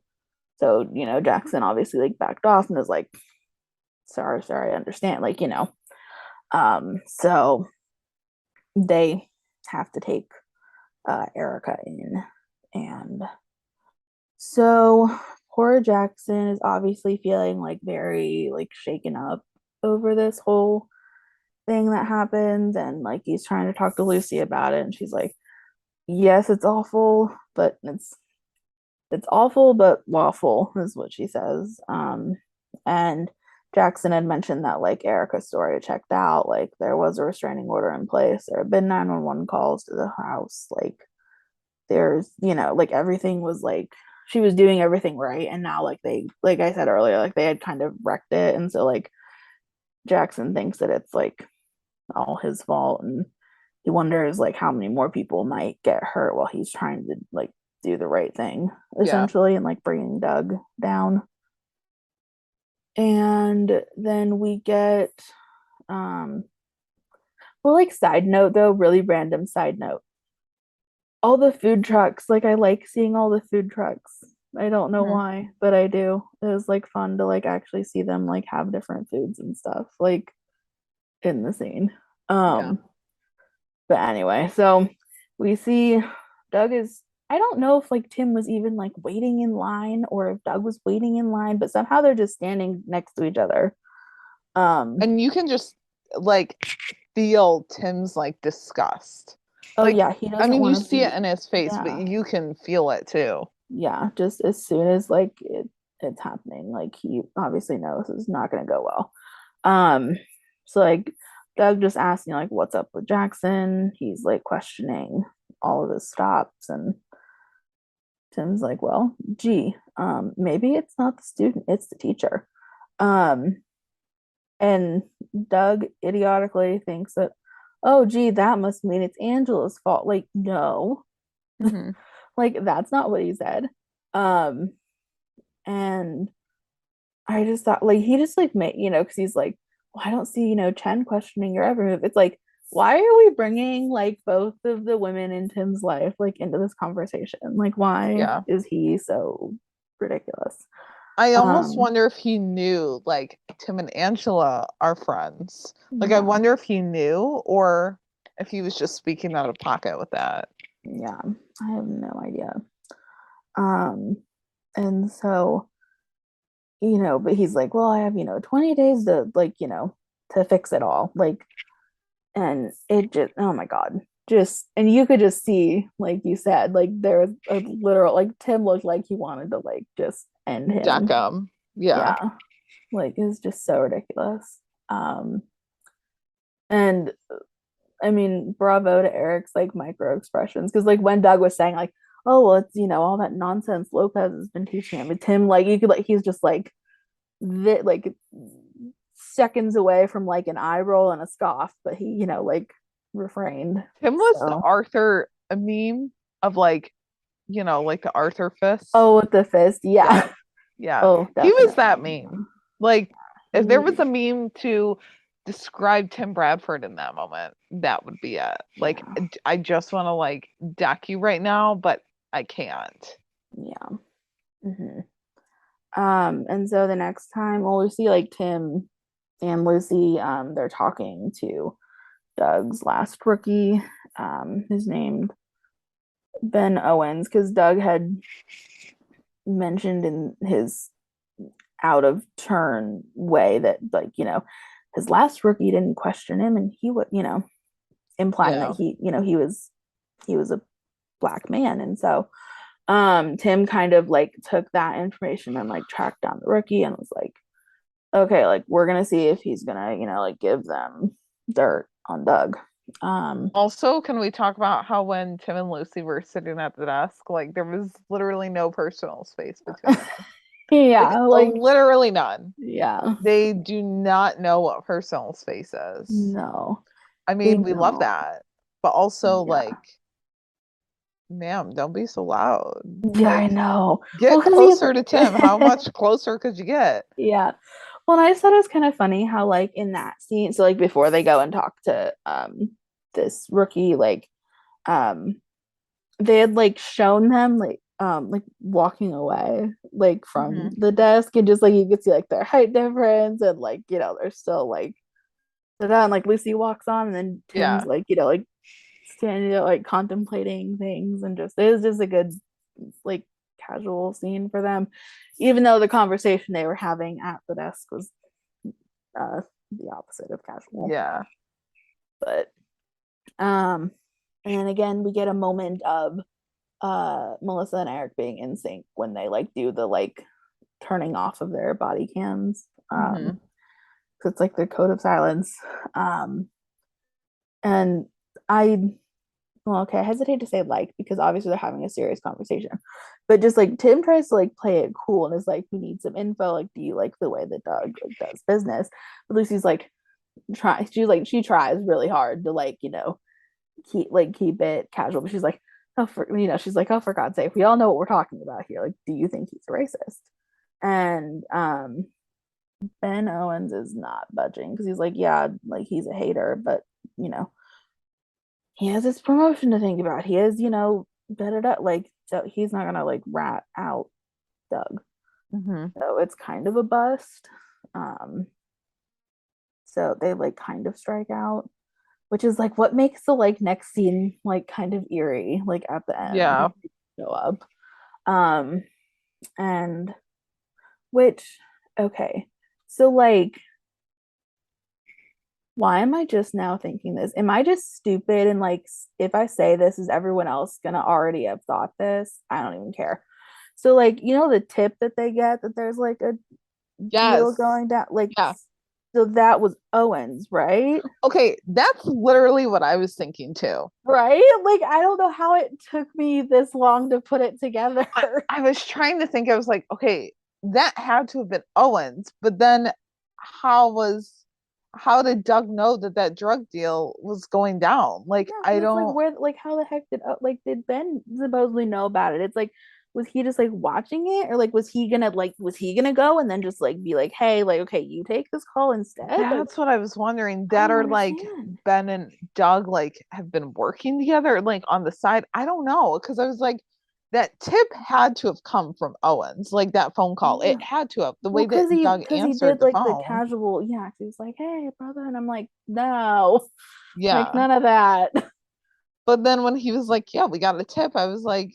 so, Jackson obviously like backed off and was like, sorry, I understand. Like, so they have to take Erica in. And so poor Jackson is obviously feeling like very like shaken up over this whole thing that happened. And like he's trying to talk to Lucy about it. And she's like, yes, it's awful, but it's awful but lawful is what she says. And Jackson had mentioned that like Erica's story checked out, like there was a restraining order in place, there had been 911 calls to the house, like there's, like everything was like she was doing everything right, and now like they, like I said earlier, like they had kind of wrecked it, and so like Jackson thinks that it's like all his fault, and he wonders like how many more people might get hurt while he's trying to like do the right thing, essentially, and like bringing Doug down. And then we get well, like side note though, really random side note. All the food trucks, like I like seeing all the food trucks. I don't know why, but I do. It was like fun to like actually see them like have different foods and stuff like in the scene. But anyway, so we see Doug is, I don't know if like Tim was even like waiting in line or if Doug was waiting in line, but somehow they're just standing next to each other. And you can just like feel Tim's like disgust. Oh like, yeah, he doesn't you want to see it in his face, but yeah. you can feel it too. Yeah, just as soon as like it's happening, like he obviously knows it's not gonna go well. So like Doug just asking like what's up with Jackson. He's like questioning all of his stops, and Tim's like, well, gee, maybe it's not the student, it's the teacher. And Doug idiotically thinks that, oh gee, that must mean it's Angela's fault. Like, no. Like that's not what he said. And I just thought like he just like made, because he's like, well, I don't see, Chen questioning your every move. It's like, why are we bringing like both of the women in Tim's life like into this conversation? Like, why is he so ridiculous? I almost wonder if he knew like Tim and Angela are friends. Like, I wonder if he knew or if he was just speaking out of pocket with that. Yeah, I have no idea. And so, but he's like, well, I have, 20 days to like, to fix it all. Like, and it just, oh my God, just, and you could just see, like you said, like there was a literal, like Tim looked like he wanted to like just end him. Deck him. Yeah. Like it's just so ridiculous. And I mean, bravo to Eric's like micro expressions, because like when Doug was saying like, oh well, it's all that nonsense Lopez has been teaching him, it's him like you could like he's just like like seconds away from like an eye roll and a scoff, but he like refrained. Tim was the Arthur meme of like like the Arthur fist. Oh, with the fist, yeah. Oh, he was that meme. Like if there was a meme to describe Tim Bradford in that moment, that would be it. Like I just want to like deck you right now, but I can't. And so the next time, well, we see like Tim and Lucy, they're talking to Doug's last rookie, who's named Ben Owens, because Doug had mentioned in his out of turn way that like his last rookie didn't question him, and he would implying that he was a black man. And so Tim kind of like took that information and like tracked down the rookie and was like, okay, like we're gonna see if he's gonna like give them dirt on Doug. Also, can we talk about how when Tim and Lucy were sitting at the desk, like there was literally no personal space between them. Like literally none. Yeah, they do not know what personal space is. No, I mean we love that, but also like, ma'am, don't be so loud. Yeah, like, I know. Get closer to Tim. How much closer could you get? Yeah. Well, and I thought it was kind of funny how like in that scene, so like before they go and talk to this rookie, like they had like shown them like walking away like from the desk, and just like you could see like their height difference, and like they're still like and like Lucy walks on, and then Tim's like like standing there like contemplating things, and just it was just a good like casual scene for them, even though the conversation they were having at the desk was the opposite of casual. But and again we get a moment of Melissa and Eric being in sync when they like do the like turning off of their body cams, because it's like their code of silence. And I well, okay, I hesitate to say like because obviously they're having a serious conversation, but just like Tim tries to like play it cool and is like, we need some info. Like, do you like the way that Doug like does business? But Lucy's like, she tries really hard to like, keep it casual, but she's like, oh, she's like, oh, for God's sake, we all know what we're talking about here. Like, do you think he's racist? And Ben Owens is not budging because he's like, yeah, like he's a hater, but you know, he has his promotion to think about. He is, like, so he's not gonna like rat out Doug. Mm-hmm. So it's kind of a bust. Um, so they like kind of strike out, which is like what makes the like next scene like kind of eerie, like at the end. Yeah. Show up. Um, and which, okay, so like, why am I just now thinking this? Am I just stupid? And like, if I say this, is everyone else gonna already have thought this? I don't even care. So like, the tip that they get that there's like a deal Yes. going down, like, Yeah. so that was Owens, right? Okay, that's literally what I was thinking too. Right? Like, I don't know how it took me this long to put it together. I was trying to think, I was like, okay, that had to have been Owens, but then how did Doug know that that drug deal was going down? Like, Yeah, I it's like don't, where, like, how the heck did Ben supposedly know about it? It's like, was he just like watching it, or like was he gonna go and then just like be like, hey, like, okay, you take this call instead? Like, that's what I was wondering. I That don't or like understand. Ben and Doug like have been working together, like on the side. I don't know, because I was like, that tip had to have come from Owens, like that phone call. Yeah. It had to have the Well, way that Doug because he answered did the like the phone. casual, yeah. He was like, "Hey, brother," and I'm like, "No, like Yeah. none of that." But then when he was like, yeah, we got a tip, I was like,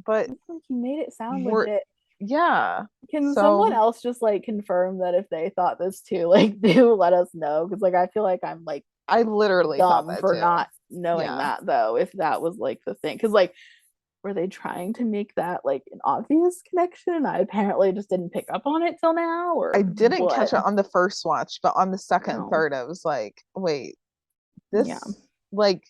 but It's like he made it sound we're, legit. yeah. Can someone So else just like confirm that if they thought this too, like do let us know? Because like I feel like I'm like I literally thought dumb that for too. not knowing Yeah. that though, if that was like the thing. Because like were they trying to make that like an obvious connection? I apparently just didn't pick up on it till now, I or didn't what? catch it on the first watch, but on the second and No. third, I was like, wait, Yeah. this, like,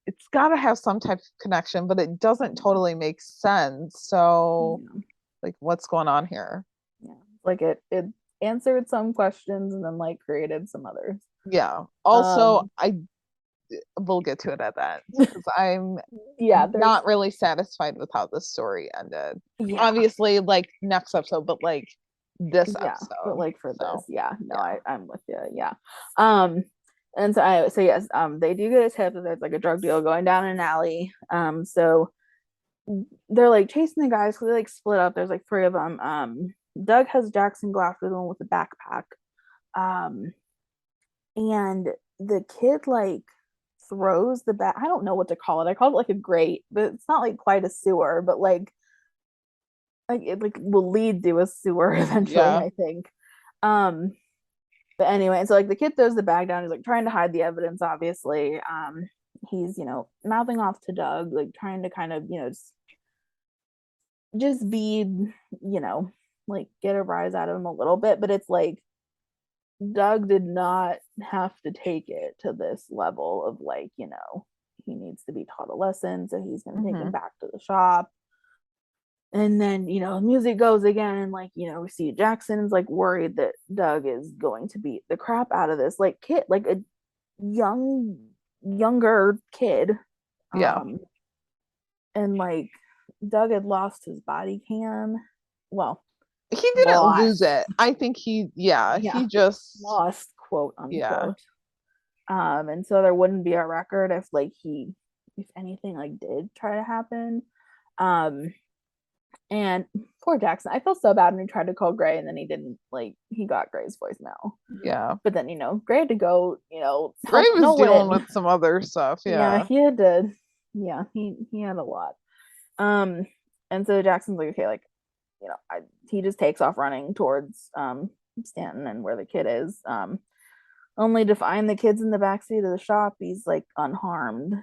it's got to have some type of connection, but it doesn't totally make sense. So, Yeah. like, what's going on here? Yeah. Like it answered some questions and then like created some others. Yeah. Also, Um I will get to it at that because I'm yeah, there's not really satisfied with how this story ended. yeah, Obviously, like next episode, but like this yeah, but episode. like for So, this, yeah, no, yeah. I'm with you. Yeah. Um and so yes, they do get a tip that there's like a drug deal going down in an alley. So they're like chasing the guys because they like split up. There's like three of them. Doug has Jackson go after the one with the backpack. Um and the kid like throws the back. I don't know what to call it. I called it like a grate, but it's not like quite a sewer, but like it like will lead to a sewer eventually, Yeah. I think. Um, but anyway, so like the kid throws the bag down. He's like trying to hide the evidence, obviously. He's mouthing off to Doug, like trying to kind of just be like get a rise out of him a little bit, but it's like Doug did not have to take it to this level of like, he needs to be taught a lesson, so he's going to take him back to the shop. And then, music goes again, and like, we see Jackson's like worried that Doug is going to beat the crap out of this like kid, like a younger kid. Yeah. And like Doug had lost his body cam. Well, He didn't lose lost. it. I think Yeah, he just, lost, quote yeah. unquote. And so there wouldn't be a record if like if anything like did try to happen. And poor Jackson, I feel so bad when he tried to call Gray and then he didn't, like he got Gray's voicemail. Yeah. But then, Gray had to go, Gray help was Nolan. dealing with some other stuff. Yeah, Yeah. he had to, yeah, he had a lot. And so Jackson's like, okay, like, he just takes off running towards Stanton and where the kid is. Only to find the kids in the backseat of the shop. He's like unharmed.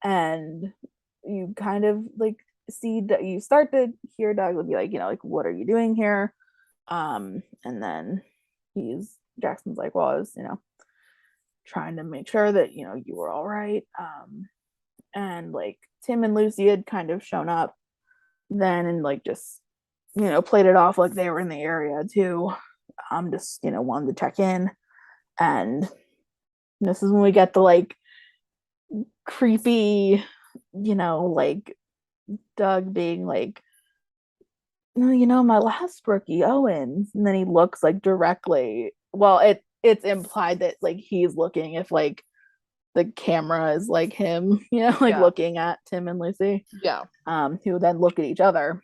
And you kind of like you start to hear Doug will be like, like, what are you doing here? And then Jackson's like, well, I was, trying to make sure that, you were all right. And like Tim and Lucy had kind of shown up then and like just, played it off like they were in the area too. Just, wanted to check in. And this is when we get the like creepy, like Doug being like, no, my last rookie, Owens. And then he looks like directly. Well, it's implied that like he's looking if like the camera is like him, like looking at Tim and Lucy. Yeah. Who then look at each other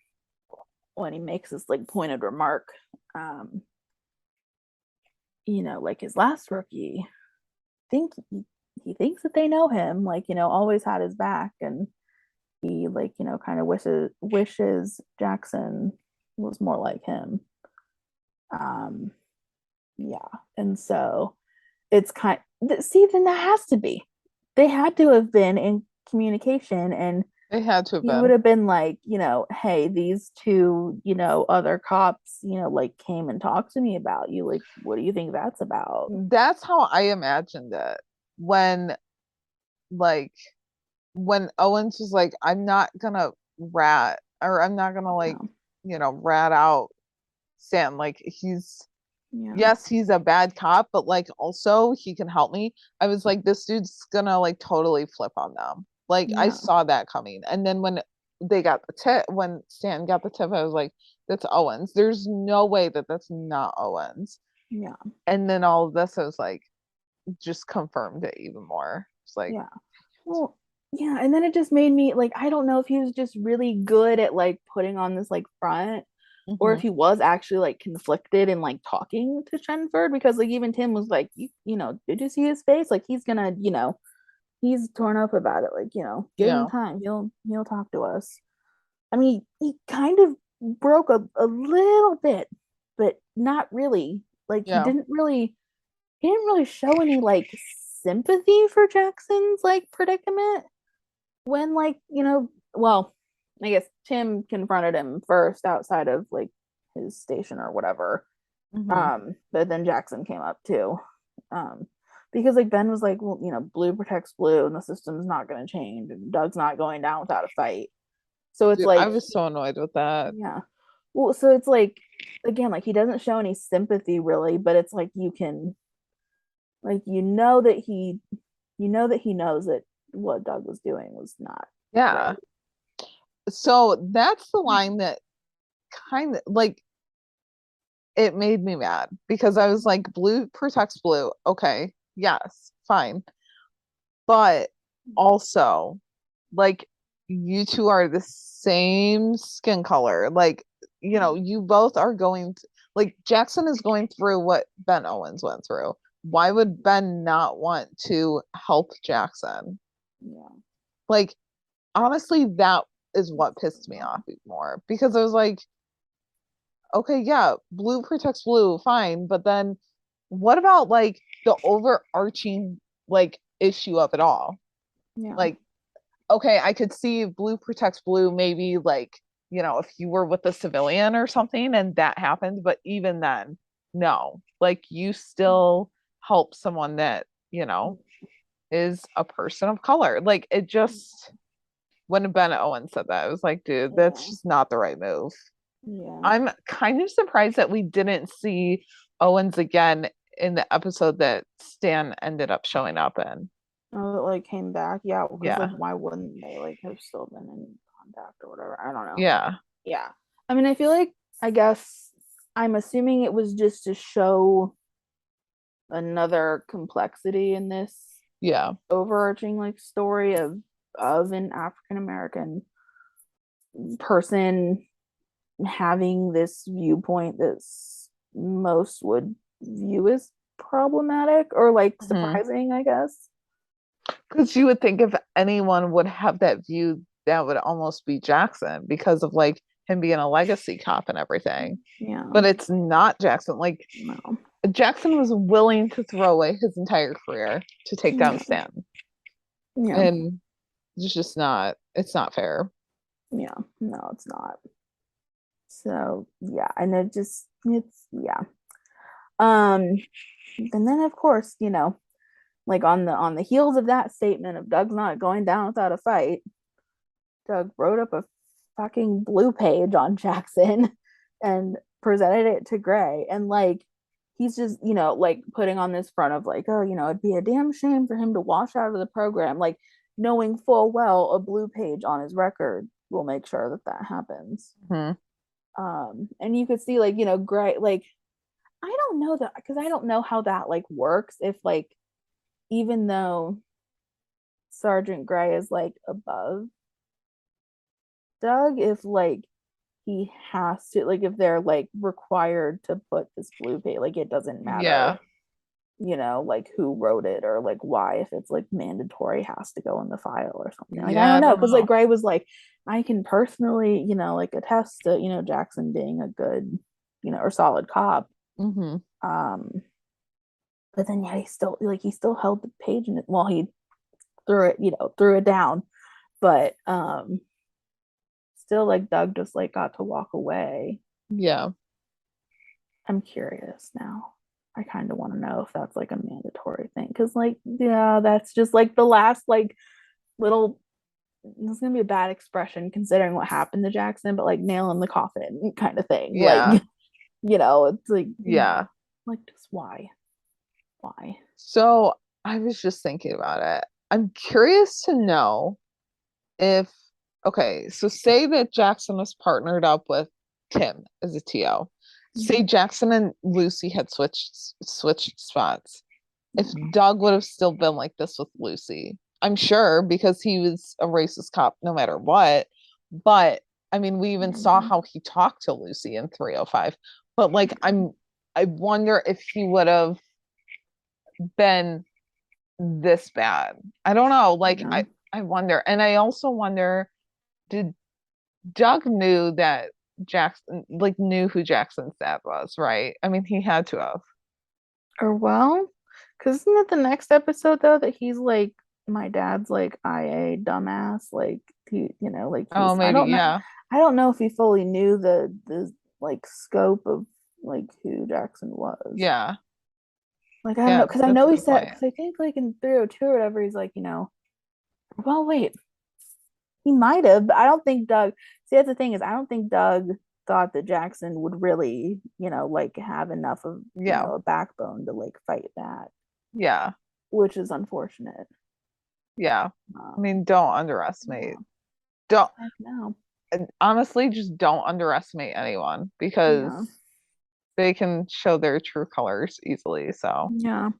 when he makes this like pointed remark. Like his last rookie, think he thinks that they know him, like, always had his back, and he like, kind of wishes Jackson was more like him. Yeah. And so it's see, then that has to be. They had to have been in communication, and they had to have he been. would have been like, hey, these two, other cops, like came and talked to me about you. Like, what do you think that's about? That's how I imagined it. When Owens was like, I'm not gonna rat, or I'm not gonna like, rat out Stan. Like yes, he's a bad cop, but like also he can help me. I was like, this dude's gonna like totally flip on them. Like I saw that coming. And then when they got the tip, when Stan got the tip, I was like, that's Owens. There's no way that that's not Owens. Yeah. And then all of this, I was like, just confirmed it even more. It's like, well, yeah. And then it just made me like, I don't know if he was just really good at like putting on this like front, or if he was actually like conflicted and like talking to Shenford, because like even Tim was like, did you see his face? Like he's gonna, he's torn up about it. Like, give him time. He'll talk to us. I mean, he kind of broke a little bit, but not really. Like he didn't really show any like sympathy for Jackson's like predicament when like, well, I guess Tim confronted him first outside of like his station or whatever. But then Jackson came up too. Because like Ben was like, well, blue protects blue and the system's not going to change and Doug's not going down without a fight. So it's like, I was so annoyed with that. Yeah. Well, so it's like, again, like he doesn't show any sympathy really, but it's like you can, like, that he knows that what Doug was doing was not. Yeah. Right. So that's the line that kind of like, it made me mad because I was like, blue protects blue. Okay. Yes. Fine. But also, like, you two are the same skin color. Like, you both are going to, like, Jackson is going through what Ben Owens went through. Why would Ben not want to help Jackson? Yeah. Like, honestly, that is what pissed me off more, because I was like, okay, yeah, blue protects blue, fine, but then what about like the overarching like issue of it all? Yeah. Like, okay, I could see blue protects blue, maybe like, if you were with a civilian or something and that happened, but even then, no, like you still help someone that, is a person of color. Like it just, when Ben Owen said that, I was like, dude, that's just not the right move. Yeah. I'm kind of surprised that we didn't see Owens again in the episode that Stan ended up showing up in. Oh, it like came back. Yeah. Because like, why wouldn't they like have still been in contact or whatever? I don't know. Yeah. Yeah. I mean, I feel like, I guess I'm assuming it was just to show another complexity in this overarching like story of an African American person having this viewpoint that most would view as problematic or like surprising, I guess. Because you would think if anyone would have that view, that would almost be Jackson, because of like him being a legacy cop and everything. Yeah. But it's not Jackson. Like, no. Jackson was willing to throw away his entire career to take down Stanton. Yeah. And it's just not, it's not fair. Yeah. No, it's not. So yeah, and it's yeah. And then of course, like on the heels of that statement of Doug's not going down without a fight, Doug wrote up a fucking blue page on Jackson and presented it to Gray, and like he's just, you know, like putting on this front of like, oh, you know, it'd be a damn shame for him to wash out of the program, like knowing full well a blue page on his record will make sure that that happens. And you could see, like, you know, Gray, like, I don't know that, because I don't know how that like works, if like, even though Sergeant Gray is like above Doug, if like he has to, like, if they're like required to put this blue page, like it doesn't matter, you know, like who wrote it or like why, if it's like mandatory has to go in the file or something. Like, I don't know, because like Gray was like, I can personally, you know, like attest to, you know, Jackson being a good, you know, or solid cop. But then yeah, he still held the page in it while he threw it down. But still, like, Doug just like got to walk away. Yeah. I'm curious now. I kind of want to know if that's like a mandatory thing, because like, yeah, that's just like the last like little, this is gonna be a bad expression considering what happened to Jackson, but like nail in the coffin kind of thing. Yeah. Like, you know, it's like, Yeah. like, just why? So I was just thinking about it. I'm curious to know if, okay, so say that Jackson was partnered up with Tim as a TO. Say Jackson and Lucy had switched spots. If Doug would have still been like this with Lucy, I'm sure, because he was a racist cop no matter what. But I mean, we even saw how he talked to Lucy in 305. But like, I wonder if he would have been this bad. I don't know. Like, I wonder. And I also wonder, did Doug knew that Jackson, like, knew who Jackson's dad was, right? I mean, he had to have. Or well, because isn't it the next episode though that he's like, my dad's like IA dumbass, like he, you know, like Oh, maybe, I don't know, yeah. I don't know if he fully knew the like scope of like who Jackson was. Yeah. Like, I don't know, because I know he said, point. because I think like in 302 or whatever, he's like, you know, well, wait, he might have, but I don't think Doug, see, that's the thing, is I don't think Doug thought that Jackson would really, you know, like have enough of, you know, a backbone to like fight that. Yeah. Which is unfortunate. Yeah. I mean, don't underestimate. Don't. No. Honestly, just don't underestimate anyone, because they can show their true colors easily. So yeah,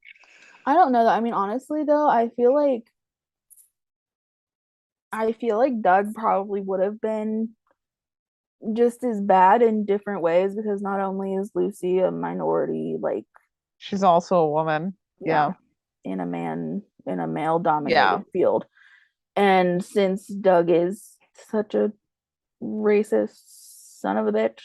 I don't know that. I mean, honestly, though, I feel like Doug probably would have been just as bad in different ways, because not only is Lucy a minority, like, she's also a woman. Yeah. In a male dominated field. And since Doug is such a racist son of a bitch,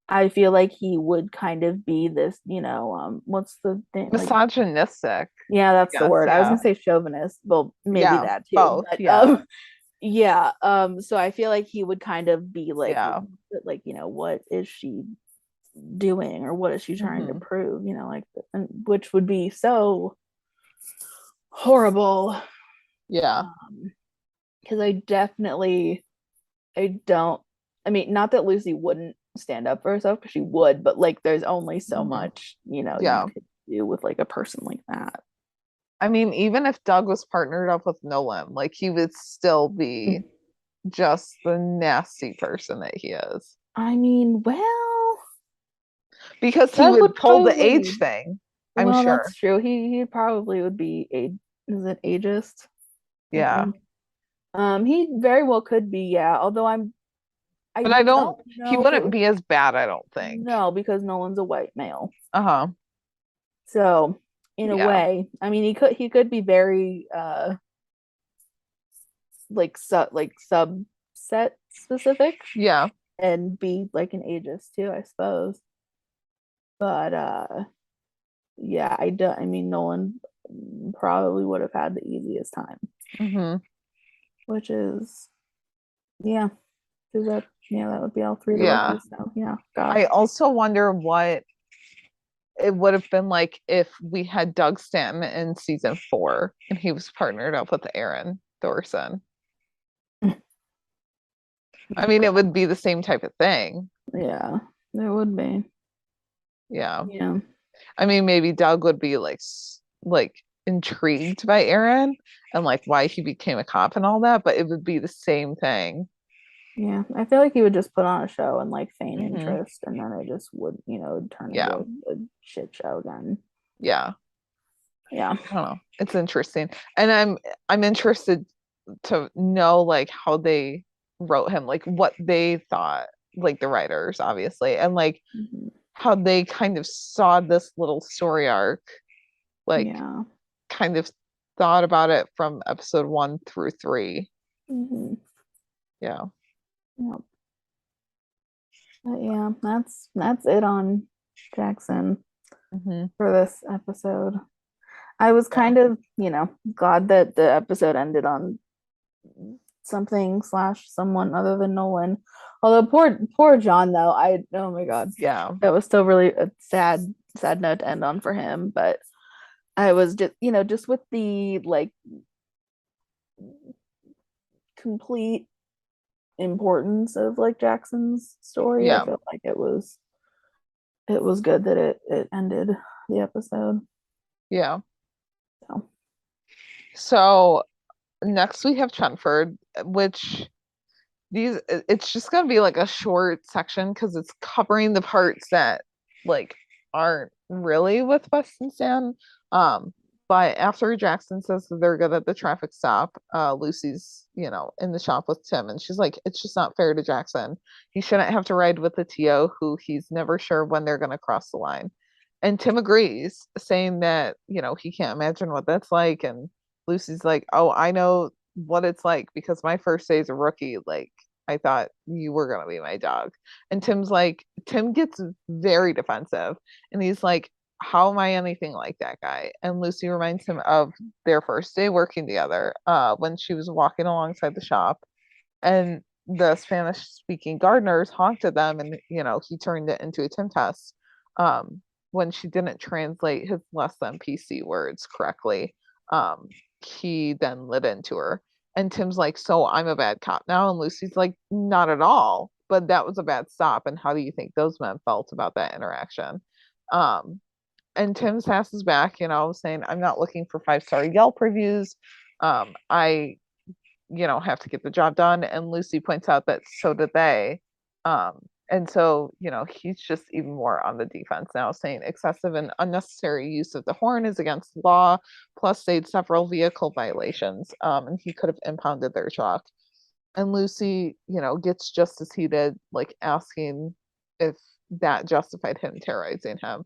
I feel like he would kind of be this, you know, what's the thing? Misogynistic. Yeah, that's the word. I was gonna say chauvinist. Well, maybe that too. Both. But, so I feel like he would kind of be like, like, you know, what is she doing, or what is she trying to prove? You know, like, which would be so horrible. Yeah. Because I don't. I mean, not that Lucy wouldn't stand up for herself, because she would, but like, there's only so much, you know, you could do with like a person like that. I mean, even if Doug was partnered up with Nolan, like, he would still be just the nasty person that he is. I mean, well, because he would pull the age thing. I'm sure that's true. He probably would be is it ageist? Yeah. He very well could be, yeah. Although but I don't know, he wouldn't be as bad, I don't think. No, because Nolan's a white male. So in a way, I mean, he could be very like subset specific. Yeah. And be like an ageist too, I suppose. But yeah, I mean, Nolan probably would have had the easiest time. Which is, yeah, because that would be all three of the rookies. So yeah, gosh. I also wonder what it would have been like if we had Doug Stanton in season 4 and he was partnered up with Aaron Thorson. I mean, it would be the same type of thing. Yeah, it would be. Yeah. Yeah. I mean, maybe Doug would be like intrigued by Aaron and like why he became a cop and all that, but it would be the same thing. Yeah. I feel like he would just put on a show and like feign Mhm. interest, and then it just would, turn Yeah. into a shit show again. Yeah. Yeah. I don't know. It's interesting. And I'm interested to know like how they wrote him, like what they thought, like the writers, obviously, and like Mhm. how they kind of saw this little story arc, like Yeah. kind of thought about it from episode 1 through 3. hmm Yeah. Yep. But yeah, that's it on Jackson hmm for this episode. I was kind of, glad that the episode ended on something slash someone other than Nolan. Although poor John though, oh my God, Yeah. that was still really a sad note to end on for him. But I was just, just with the like complete importance of like Jackson's story, I Yeah. felt like it was good that it ended the episode. Yeah. So So next we have Chenford, which it's just gonna be like a short section because it's covering the parts that like aren't really with Weston Stan. But after Jackson says that they're good at the traffic stop, Lucy's, in the shop with Tim, and she's like, it's just not fair to Jackson. He shouldn't have to ride with the TO who he's never sure when they're gonna cross the line. And Tim agrees, saying that, he can't imagine what that's like. And Lucy's like, oh, I know what it's like because my first day as a rookie, like I thought you were gonna be my dog. And Tim gets very defensive and he's like, how am I anything like that guy? And Lucy reminds him of their first day working together, when she was walking alongside the shop and the Spanish speaking gardeners honked at them and he turned it into a Tim test. When she didn't translate his less than PC words correctly, um, he then lit into her. And Tim's like, so I'm a bad cop now. And Lucy's like, not at all. But that was a bad stop. And how do you think those men felt about that interaction? Um, and Tim sasses back, saying, I'm not looking for 5-star Yelp reviews. I, have to get the job done. And Lucy points out that so did they. And so, he's just even more on the defense now, saying excessive and unnecessary use of the horn is against the law, plus they'd several vehicle violations, and he could have impounded their truck. And Lucy, gets just as heated, like asking if that justified him terrorizing him.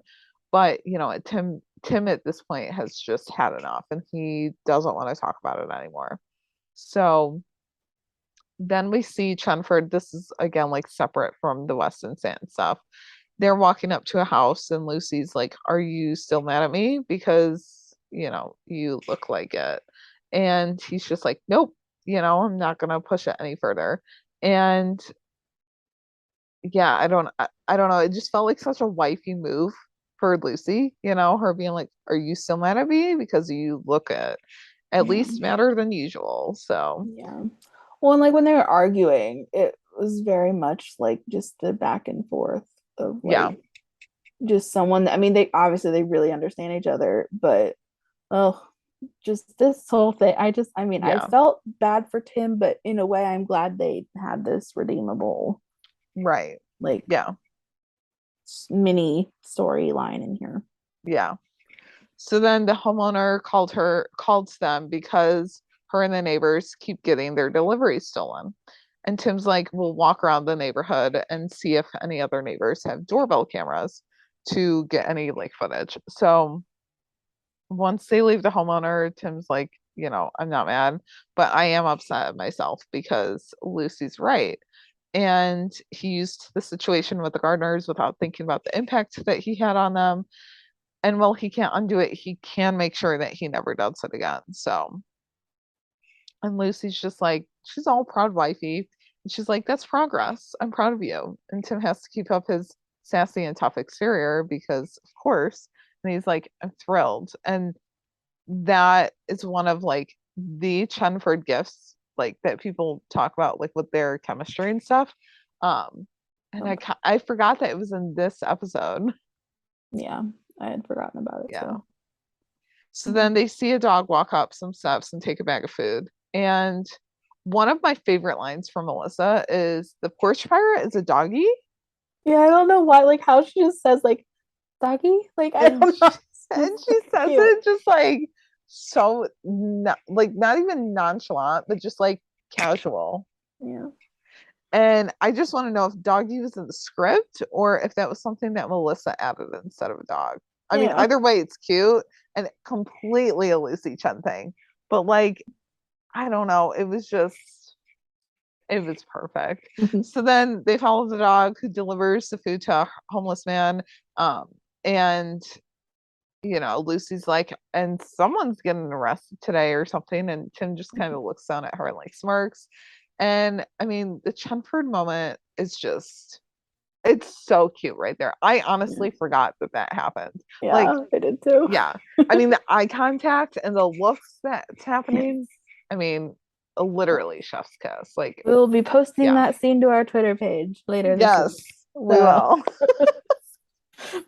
But, Tim at this point has just had enough and he doesn't want to talk about it anymore. So then we see Chenford. This is again like separate from the Weston Stanton stuff. They're walking up to a house and Lucy's like, are you still mad at me? Because, you look like it. And he's just like, nope, I'm not gonna push it any further. And yeah, I don't know. It just felt like such a wifey move for Lucy, her being like, are you still mad at me? Because you look at yeah. least madder than usual. So Yeah. Well, and like when they were arguing, it was very much like just the back and forth of yeah. like just someone I mean, they really understand each other, but oh, just this whole thing. I Yeah. felt bad for Tim, but in a way I'm glad they had this redeemable Right. like Yeah. mini storyline in here. Yeah. So then the homeowner called them because her and the neighbors keep getting their deliveries stolen. And Tim's like, we'll walk around the neighborhood and see if any other neighbors have doorbell cameras to get any like footage. So once they leave the homeowner, Tim's like, I'm not mad, but I am upset at myself because Lucy's right. And he used the situation with the gardeners without thinking about the impact that he had on them. And while he can't undo it, he can make sure that he never does it again. So, and Lucy's just like, she's all proud wifey. And she's like, that's progress. I'm proud of you. And Tim has to keep up his sassy and tough exterior because of course. And he's like, I'm thrilled. And that is one of like the Chenford gifts, like that people talk about, like with their chemistry and stuff. And I forgot that it was in this episode. Yeah, I had forgotten about it. Yeah. So then they see a dog walk up some steps and take a bag of food. And one of my favorite lines from Melissa is the porch pirate is a doggy. Yeah, I don't know why, like how she just says like doggy, like I don't know. And she says it just like so not even nonchalant, but just like casual. Yeah. And I just want to know if doggy was in the script or if that was something that Melissa added instead of a dog. I mean, either way, it's cute and completely a Lucy Chen thing. But like, I don't know. It was perfect. So then they follow the dog who delivers the food to a homeless man. And Lucy's like, and someone's getting arrested today or something. And Tim just kind of looks down at her and like smirks. And I mean, the Chenford moment is just, it's so cute right there. I honestly forgot that happened. Yeah, like, I did too. Yeah. I mean, the eye contact and the looks that's happening. I mean, literally chef's kiss. Like, we'll be posting that scene to our Twitter page later this week. We will.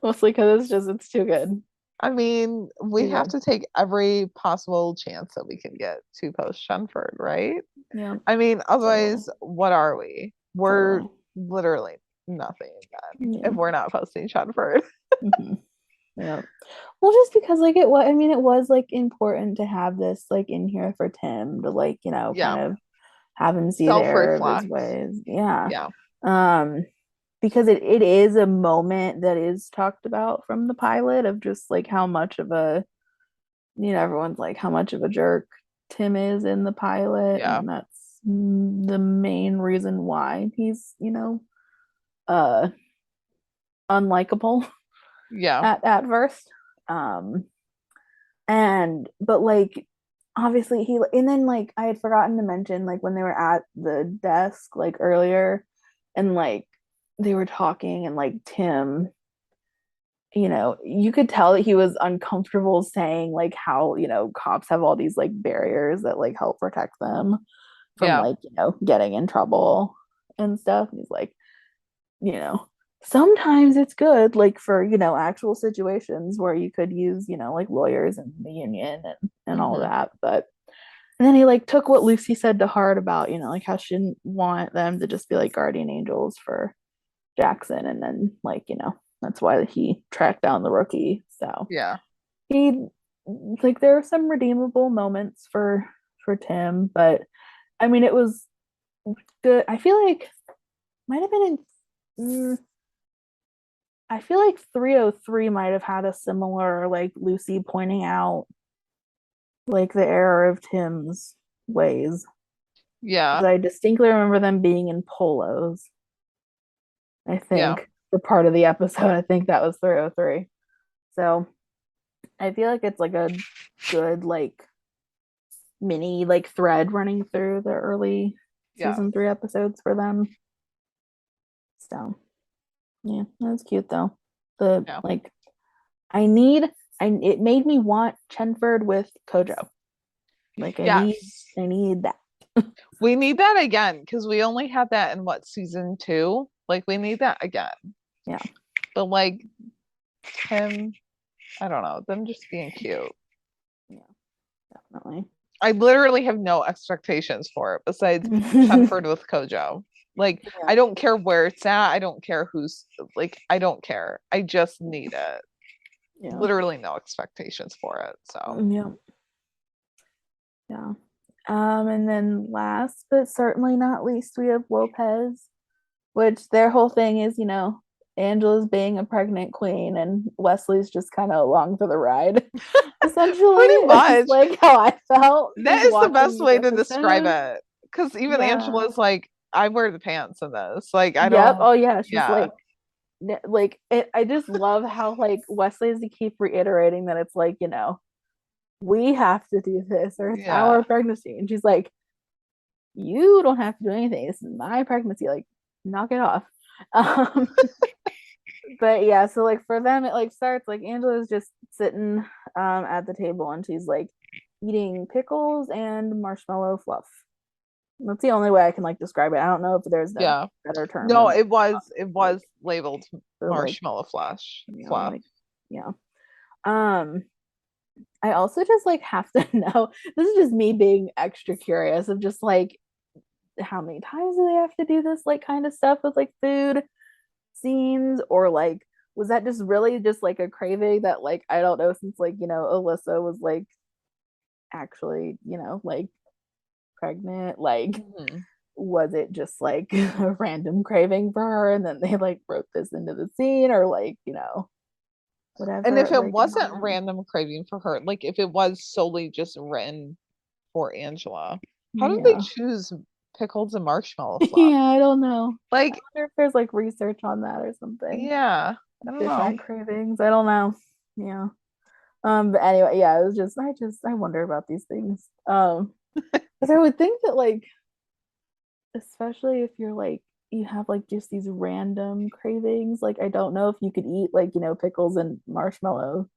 Mostly because it's too good. I mean, we have to take every possible chance that we can get to post Chenford, right? Yeah. I mean, otherwise, what are we? We're literally nothing then if we're not posting Chenford. Yeah. Well, just because like it was like important to have this like in here for Tim to like, kind of have him see the error of his ways. Yeah. Because it is a moment that is talked about from the pilot of just like how much of a, everyone's like how much of a jerk Tim is in the pilot. Yeah. And that's the main reason why he's, unlikable. Yeah. At first. But like obviously and then like I had forgotten to mention like when they were at the desk like earlier and like they were talking and like Tim, you could tell that he was uncomfortable saying like how, cops have all these like barriers that like help protect them from like, getting in trouble and stuff. And he's like, sometimes it's good like for, actual situations where you could use, like lawyers and the union and all that. But and then he like took what Lucy said to heart about, like how she didn't want them to just be like guardian angels for Jackson, and then like that's why he tracked down the rookie. So he like there are some redeemable moments for Tim, but I mean it was good. I feel like might have been in I feel like 303 might have had a similar like Lucy pointing out like the error of Tim's ways. Yeah. I distinctly remember them being in polos. I think for part of the episode, I think that was 303. So I feel like it's like a good like mini like thread running through the early season 3 episodes for them. So yeah, that's cute though. Like it made me want Chenford with Kojo. Like I need that. We need that again because we only had that in season 2. Like we need that again. Yeah. But like Tim, I don't know, them just being cute. Yeah, definitely. I literally have no expectations for it besides Chenford with Kojo. Like I don't care where it's at. I don't care who's like. I don't care. I just need it. Yeah. Literally no expectations for it. So yeah. And then last but certainly not least, we have Wopez, which their whole thing is, Angela's being a pregnant queen and Wesley's just kind of along for the ride. Essentially, pretty much like how I felt. That is the best way to describe it. Because even Angela's like, I wear the pants in this. Like I don't. Oh yeah, she's like it. I just love how like Wesley has to keep reiterating that it's like we have to do this or it's our pregnancy, and she's like, you don't have to do anything. This is my pregnancy. Like knock it off. But yeah, so like for them it like starts like Angela's just sitting at the table and she's like eating pickles and marshmallow fluff. That's the only way I can like describe it. I don't know if there's a Yeah. better term No, than it like was labeled the like marshmallow fluff. like yeah. Um I also just like have to know, this is just me being extra curious of just like how many times do they have to do this like kind of stuff with like food scenes, or like was that just really just like a craving that like I don't know, since like Alyssa was like actually like pregnant, like Mhm. was it just like a random craving for her and then they like wrote this into the scene, or like And if whatever, it like I don't wasn't know. random craving for her, like if it was solely just written for Angela, how did they Yeah. choose pickles and marshmallow fluff? Yeah, I don't know. I Like, wonder if there's like research on that or something. yeah, I don't know. Different cravings. I don't know. Yeah. But anyway, yeah, it was just I wonder about these things. Because I would think that like, especially if you're like you have like just these random cravings, like I don't know if you could eat like, pickles and marshmallow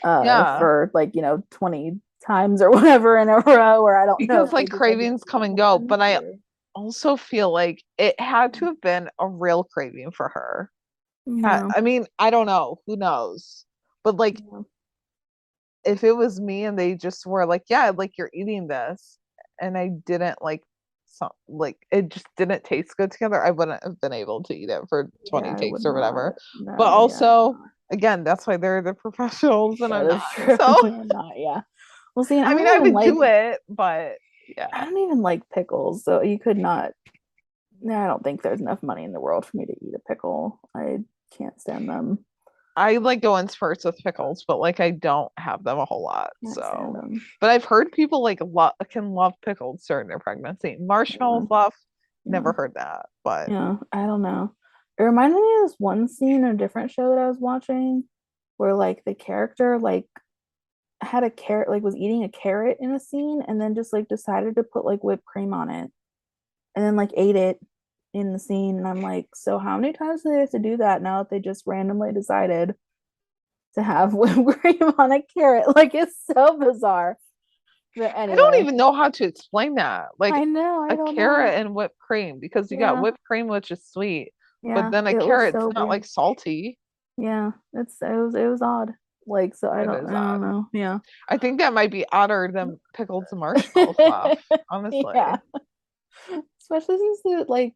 Yeah, for like, 20 times or whatever in a row, or I don't know because if they like just had to cravings do come it and go, once but I or also feel like it had to have been a real craving for her. yeah. I mean, I don't know, who knows? But like Yeah. if it was me and they just were like, yeah, like you're eating this, and I didn't like some like it just didn't taste good together, I wouldn't have been able to eat it for Yeah, 20 I would takes or not. whatever. But No, yeah, I would also, not. again, that's why they're the professionals and That I'm is not. true. So, We're not, yeah. Well, see, and I mean, I would do it, but I yeah. don't even like pickles, so you could not. No, I don't think there's enough money in the world for me to eat a pickle. I can't stand them. I like go in spurts with pickles, but like I don't have them a whole lot. Can't stand So, them. but I've heard people like can love pickles during their pregnancy. Marshmallow Yeah, fluff, yeah, never heard that, but yeah. I don't know. It reminded me of this one scene in a different show that I was watching, where like the character like had a carrot, like was eating a carrot in a scene, and then just like decided to put like whipped cream on it, and then like ate it in the scene. And I'm like, so how many times do they have to do that now that they just randomly decided to have whipped cream on a carrot? Like it's so bizarre. But I don't anyway, even know how to explain that. Like I know, I a don't know. carrot and whipped cream, because you got Yeah, whipped cream, which is sweet, but yeah, then a it was carrot's so not weird. like salty. Yeah, it was odd. Like so, It I is don't odd. know. Yeah, I think that might be odder than pickles and marshmallow fluff, yeah. honestly. Especially since the like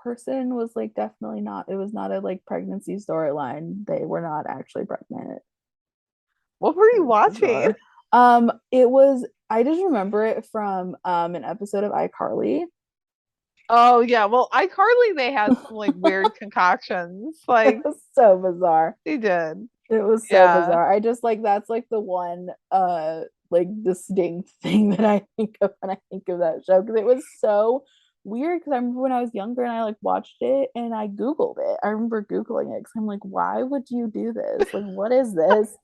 person was like definitely not. It was not a like pregnancy storyline. They were not actually pregnant. What were It you was watching? bizarre. It was. I just remember it from an episode of iCarly. Oh yeah, well, iCarly they had some like weird concoctions. It Like was so bizarre. they did. It was so Yeah. bizarre. I just like that's like the one like distinct thing that I think of when I think of that show, because it was so weird. Because I remember when I was younger and I like watched it and I googled it. I remember googling it because I'm like, why would you do this? Like, what is this?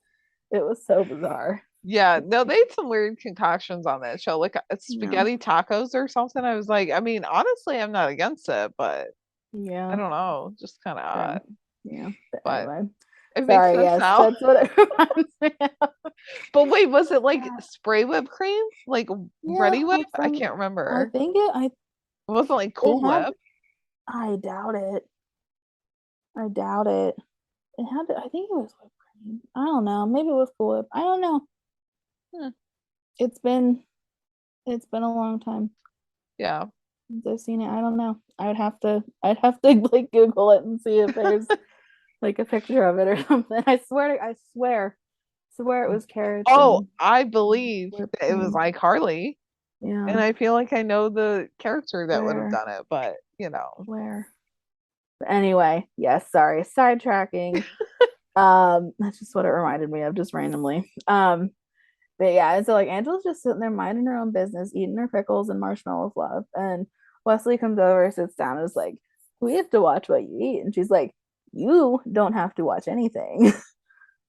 It was so bizarre. Yeah, no, they had some weird concoctions on that show, like Yeah, spaghetti tacos or something. I was like, I mean, honestly, I'm not against it, but I yeah, don't know, just kind of odd. same. Yeah, but But anyway, it makes sorry. sense Yes, now. that's what it reminds me of. But wait, was it like Yeah, spray whipped cream? Like yeah, ready whip? like I from. can't I remember. think it. I It wasn't like it Cool had. Whip. I doubt it. I doubt it. It had to, I think it was whipped cream. I don't know. Maybe it was Cool Whip. I don't know. Hmm, It's been it's been a long time yeah. since I've seen it. I don't know. I'd have to like Google it and see if there's like a picture of it or something. I swear it was carrots Oh, and I believe whipped that it was cream. iCarly, and Yeah. I feel like I know the character that would have Where done it, but you know. where but anyway, yes, sorry. Sidetracking. That's just what it reminded me of just randomly. But yeah, and so like Angela's just sitting there minding her own business, eating her pickles and marshmallow fluff. And Wesley comes over, sits down, and is like, we have to watch what you eat. And she's like, you don't have to watch anything.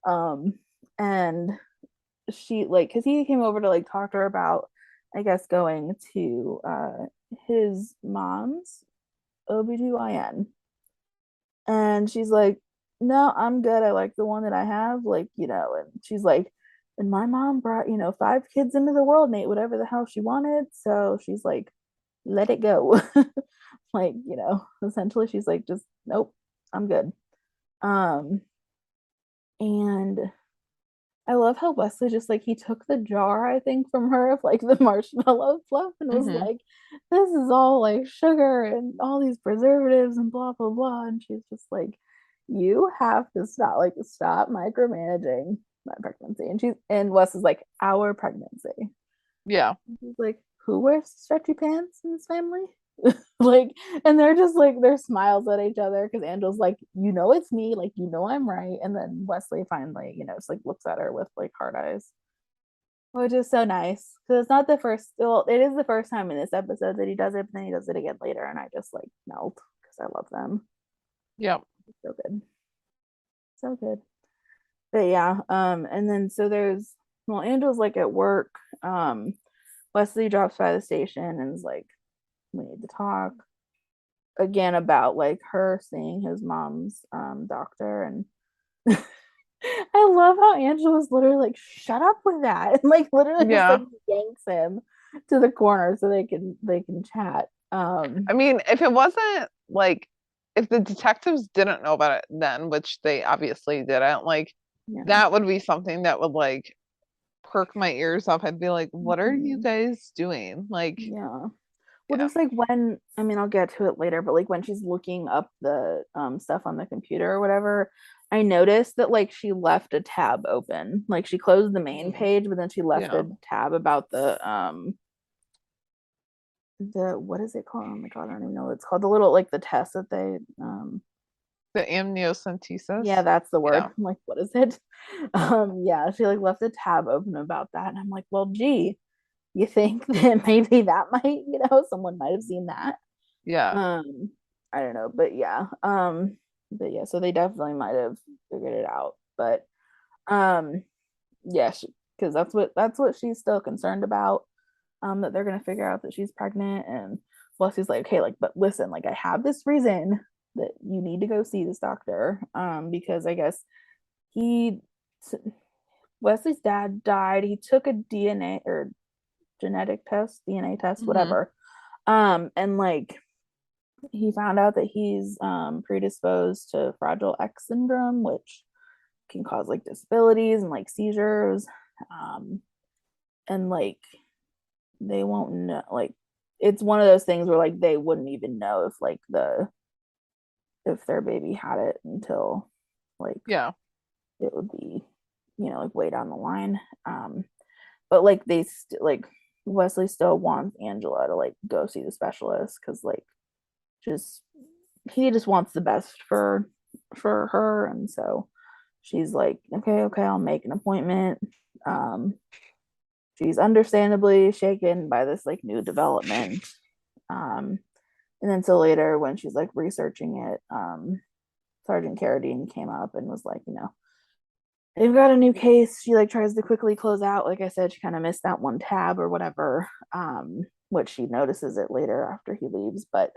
um, and she like, cause he came over to like talk to her about, I guess, going to his mom's OBGYN. And she's like, no, I'm good. I like the one that I have. Like, and she's like, and my mom brought, 5 kids into the world and ate whatever the hell she wanted. So she's like, let it go. Like, essentially she's like, just nope, I'm good. Um, and I love how Wesley just like he took the jar, I think, from her of like the marshmallow fluff and was Mhm. like, this is all like sugar and all these preservatives and blah blah blah. And she's just like, you have to stop micromanaging my pregnancy. And Wes is like, our pregnancy. Yeah. He's like, who wears stretchy pants in this family? Like, and they're just like their smiles at each other because Angel's like, it's me, like, I'm right. And then Wesley finally, just like looks at her with like hard eyes, which is so nice because it's not the first, well, it is the first time in this episode that he does it, but then he does it again later, and I just like melt because I love them. Yeah. It's so good, so good. But yeah, and then so there's, well, Angel's like at work. Wesley drops by the station and is like, we need to talk again about like her seeing his mom's doctor. And I love how Angela's literally like, shut up with that, and like literally just Yeah. like yanks him to the corner so they can chat. I mean, if it wasn't like if the detectives didn't know about it then, which they obviously didn't, like Yeah. that would be something that would like perk my ears up. I'd be like, what are you Mhm. guys doing? Like, Yeah. Well, yeah. just like when, I mean, I'll get to it later, but like when she's looking up the stuff on the computer or whatever, I noticed that like she left a tab open. Like she closed the main Mhm. page, but then she left Yeah. a tab about the what is it called? Oh my god, I don't even know what it's called. The little like the test that they The amniocentesis. yeah, that's the word. Yeah. I'm like, what is it? Yeah, she like left a tab open about that, and I'm like, well, gee, you think that maybe that might, someone might have seen that. Yeah. Um, I don't know, but yeah, so they definitely might have figured it out. But um, yeah, because that's what she's still concerned about. That they're gonna figure out that she's pregnant, and Leslie's like, okay, like, but listen, like, I have this reason that you need to go see this doctor. Because I guess he Wesley's dad died. He took a DNA or genetic test, DNA test, Hmm. whatever. And like he found out that he's predisposed to Fragile X syndrome, which can cause like disabilities and like seizures. Um, and like they won't know, like it's one of those things where like they wouldn't even know if their baby had it until like Yeah. it would be, like way down the line. But like like Wesley still wants Angela to like go see the specialist because like just he just wants the best for her. And so she's like, okay, I'll make an appointment. um she's understandably shaken by this like new development. And then so later when she's like researching it, Sergeant Carradine came up and was like, they've got a new case. She like tries to quickly close out. Like I said, she kind of missed that one tab or whatever, which she notices it later after he leaves. But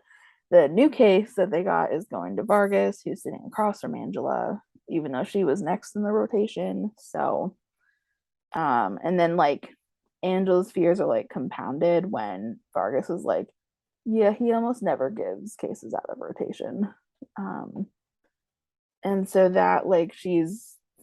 the new case that they got is going to Vargas, who's sitting across from Angela, even though she was next in the rotation. So, and then like Angela's fears are like compounded when Vargas is like, yeah, he almost never gives cases out of rotation. Um, and so that like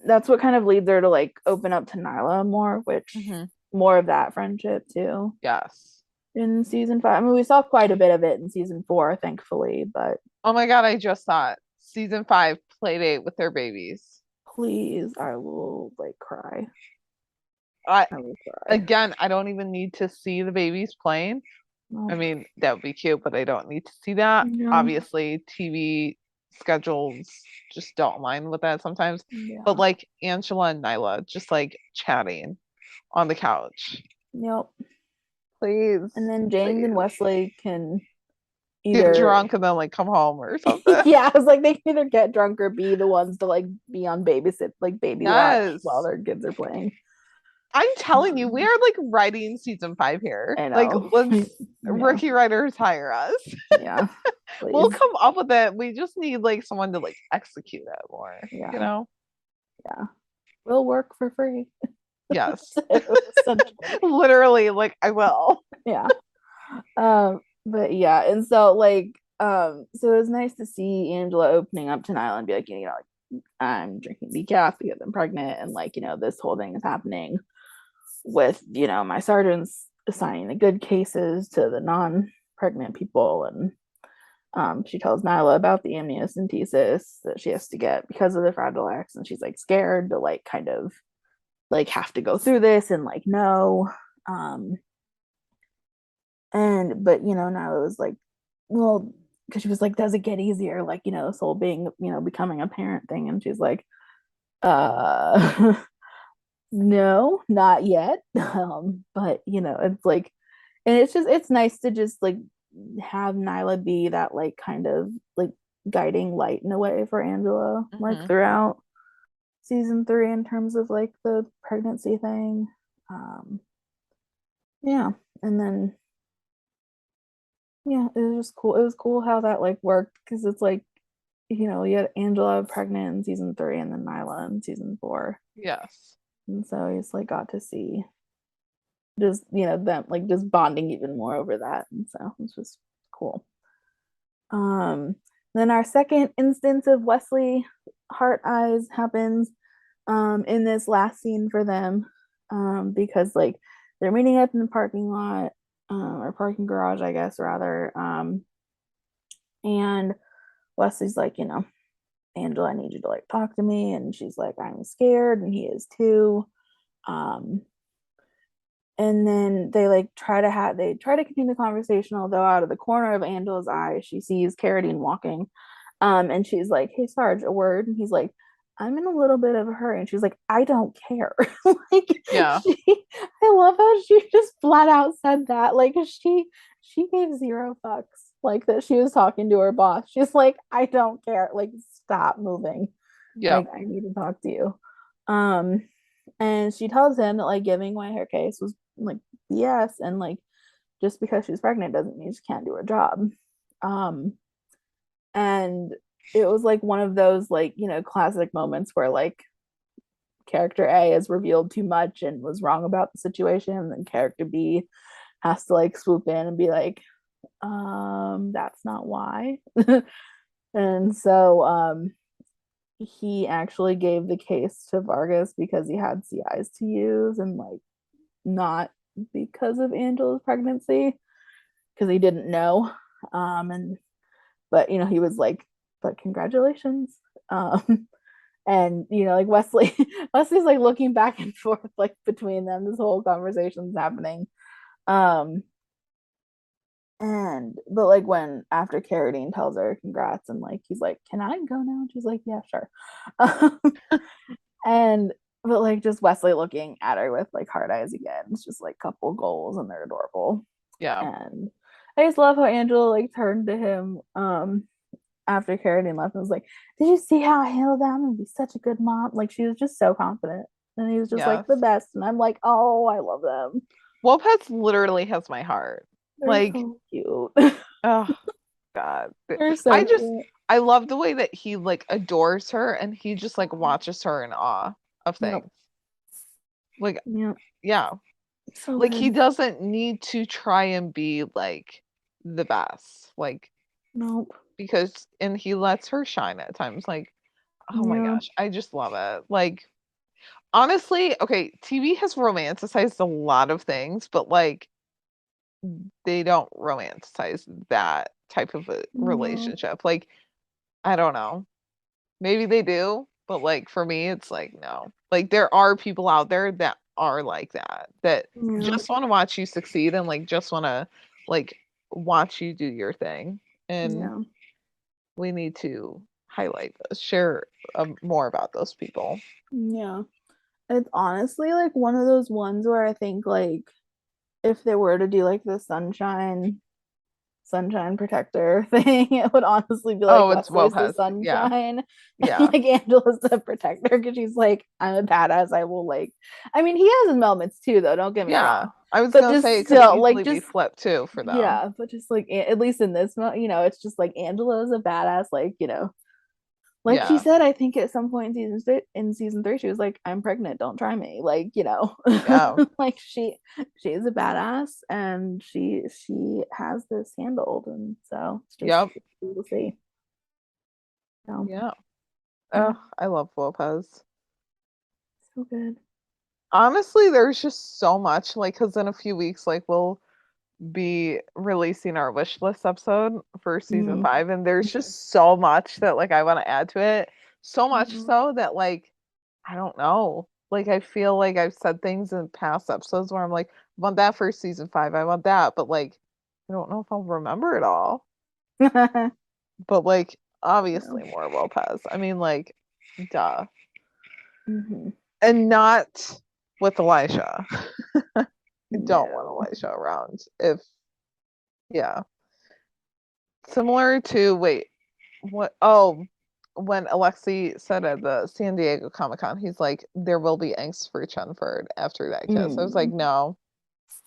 that's what kind of leads her to like open up to Nyla more, which Hmm. more of that friendship too Yes. in season 5. I mean, we saw quite a bit of it in season 4, thankfully, but Oh my God, I just saw it. Season 5 play date with their babies. please, I will like cry. I I will cry. again, I don't even need to see the babies playing. I No, mean, that would be cute, but I don't need to see that. no, Obviously, TV schedules just don't align with that sometimes. But yeah, like Angela and Nyla just like chatting on the couch. yep. Please, And then James and please. Wesley can Get either, drunk and then like come home or something. yeah, I was like, they can either get drunk or be the ones to like be on babysit, like baby watch while Yes. their kids are playing. I'm telling you, we are like writing season 5 here. I Like, know. let's Yeah. rookie writers hire us. Yeah. We'll Please. come up with it. We just need like someone to like execute it more. Yeah. You know? Yeah. We'll work for free. Yes. Essentially. Literally, like I will. Yeah. But yeah, and so like so it was nice to see Angela opening up to Nyla and be like, like I'm drinking decaf because I'm pregnant, and like, this whole thing is happening with, my sergeants assigning the good cases to the non-pregnant people. And she tells Nyla about the amniocentesis that she has to get because of the Fragile X, and she's like scared to like kind of like have to go through this and like no. But Nyla was like, well, because she was like, does it get easier? Like, this whole being, becoming a parent thing. And she's like, uh no, not yet. But it's like, and it's nice to just like have Nyla be that like kind of like guiding light in a way for Angela, like throughout season 3 in terms of like the pregnancy thing. Yeah. And then yeah, it was just cool. It was cool how that like worked, because it's like, you had Angela pregnant in season 3 and then Nyla in season 4. Yes. And so he's like got to see just, them like just bonding even more over that. And so it's just cool. Then our second instance of Wesley heart eyes happens in this last scene for them, because like they're meeting up in the parking lot, or parking garage, I guess, rather. And Wesley's like, Angela, I need you to like talk to me. And she's like, I'm scared, and he is too. And then they like try to continue the conversation, although out of the corner of Angela's eye, she sees Carradine walking. And she's like, hey Sarge, a word. And he's like, I'm in a little bit of a hurry. And she's like, I don't care. Like, yeah. I love how she just flat out said that. Like, she gave zero fucks, like that she was talking to her boss. She's like, I don't care. Like, stop moving. Yeah. Like, I need to talk to you. And she tells him that like giving away her case was like BS, and like just because she's pregnant doesn't mean she can't do her job. And it was like one of those like, classic moments where like character A is revealed too much and was wrong about the situation, and then character B has to like swoop in and be like, that's not why. And so he actually gave the case to Vargas because he had CIs to use, and like not because of Angela's pregnancy, because he didn't know. But he was like, but congratulations. And like Wesley's like looking back and forth like between them. This whole conversation's happening. But like when after Carradine tells her congrats, and like he's like, can I go now? And she's like, yeah, sure. And but like just Wesley looking at her with like hard eyes again. It's just like couple goals, and they're adorable. Yeah. And I just love how Angela like turned to him after Carradine left and was like, did you see how I handled that? I'm gonna be such a good mom. Like, she was just so confident, and he was just like the best. And I'm like, oh, I love them. Wopez literally has my heart. They're like so cute. Oh god. They're so cute. I love the way that he like adores her, and he just like watches her in awe of things. Yep. Like, yep. Yeah. So like good. he doesn't need to try and be like the best. Like, nope. Because he lets her shine at times. Like, oh my gosh, I just love it. Like, honestly, okay, TV has romanticized a lot of things, but like they don't romanticize that type of a relationship. Like, I don't know. Maybe they do, but like for me, it's like no. Like, there are people out there that are like that just want to watch you succeed, and like just want to like watch you do your thing. And we need to highlight those, share more about those people. Yeah. It's honestly like one of those ones where I think like if they were to do like the Sunshine sunshine protector thing. It would honestly be like it's Wesley's the Wopez. Yeah. sunshine, Yeah. and like Angela's the protector because she's like, I'm a badass. I will like. I mean, he has his moments too, though. Don't get me Yeah. wrong. I was But gonna just say it could still, like, easily be just flipped too for them. yeah. But just like at least in this, it's just like Angela is a badass. Like like he Yeah. said, I think at some point in season 3, she was like, "I'm pregnant. Don't try me." Like Yeah. like she is a badass, and she has this handled, and so it's just Yep. cool to see. So Yeah. Yeah. I love Lopez. so good. Honestly, there's just so much, like, because in a few weeks, like, we'll be releasing our wish list episode for season Mhm. 5, and there's just so much that, like, I want to add to it. So much Mhm. so that, like, I don't know. Like, I feel like I've said things in past episodes where I'm like, I want that for season 5. I want that. But, like, I don't know if I'll remember it all. But, like, obviously more Lopez. I mean, like, duh. Mhm. And not with Elijah. I don't want No. Elijah around. Yeah. Similar to, wait, what? Oh, when Alexi said at the San Diego Comic Con, he's like, there will be angst for Chenford after that kiss. I was like, no.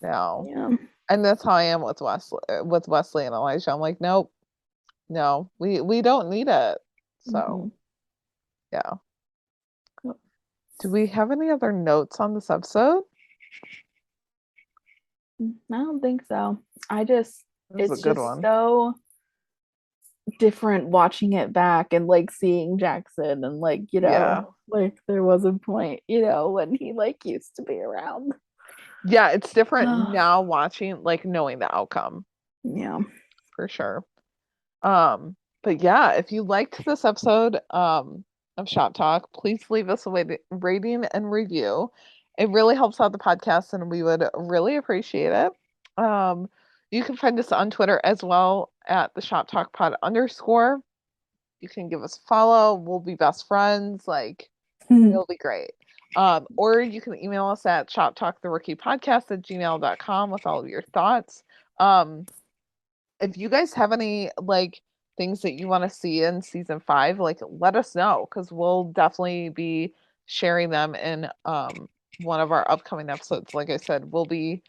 Yeah. And that's how I am with Wesley and Elijah. I'm like, nope, no, we don't need it. So yeah. Yep. Do we have any other notes on this episode? I don't think so. This is a It's good just one. so different watching it back and like seeing Jackson and like Yeah. like there was a point when he like used to be around. Yeah, it's different now watching, like, knowing the outcome Yeah. for sure. But yeah, if you liked this episode of Shop Talk, please leave us a rating and review. It really helps out the podcast, and we would really appreciate it. You can find us on Twitter as well at the Shop Talk Pod _ You can give us a follow. We'll be best friends. Like, it'll be great. Or you can email us at shoptalktherookiepodcast@gmail.com with all of your thoughts. If you guys have any, like, things that you want to see in season 5, like, let us know, because we'll definitely be sharing them in one of our upcoming episodes. Like I said, we'll be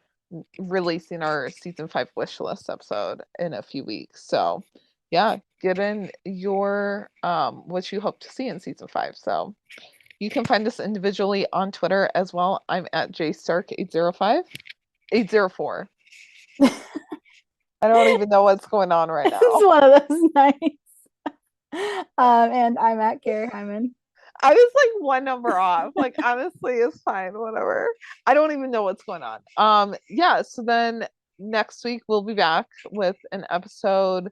releasing our season 5 wish list episode in a few weeks. So yeah, get in your what you hope to see in season 5. So you can find us individually on Twitter as well. I'm at jstark805 804. I don't even know what's going on right now. It's one of those nights. And I'm at Carrie Hyman. I was like one number off. Like, honestly, it's fine, whatever. I don't even know what's going on. Yeah, so then next week we'll be back with an episode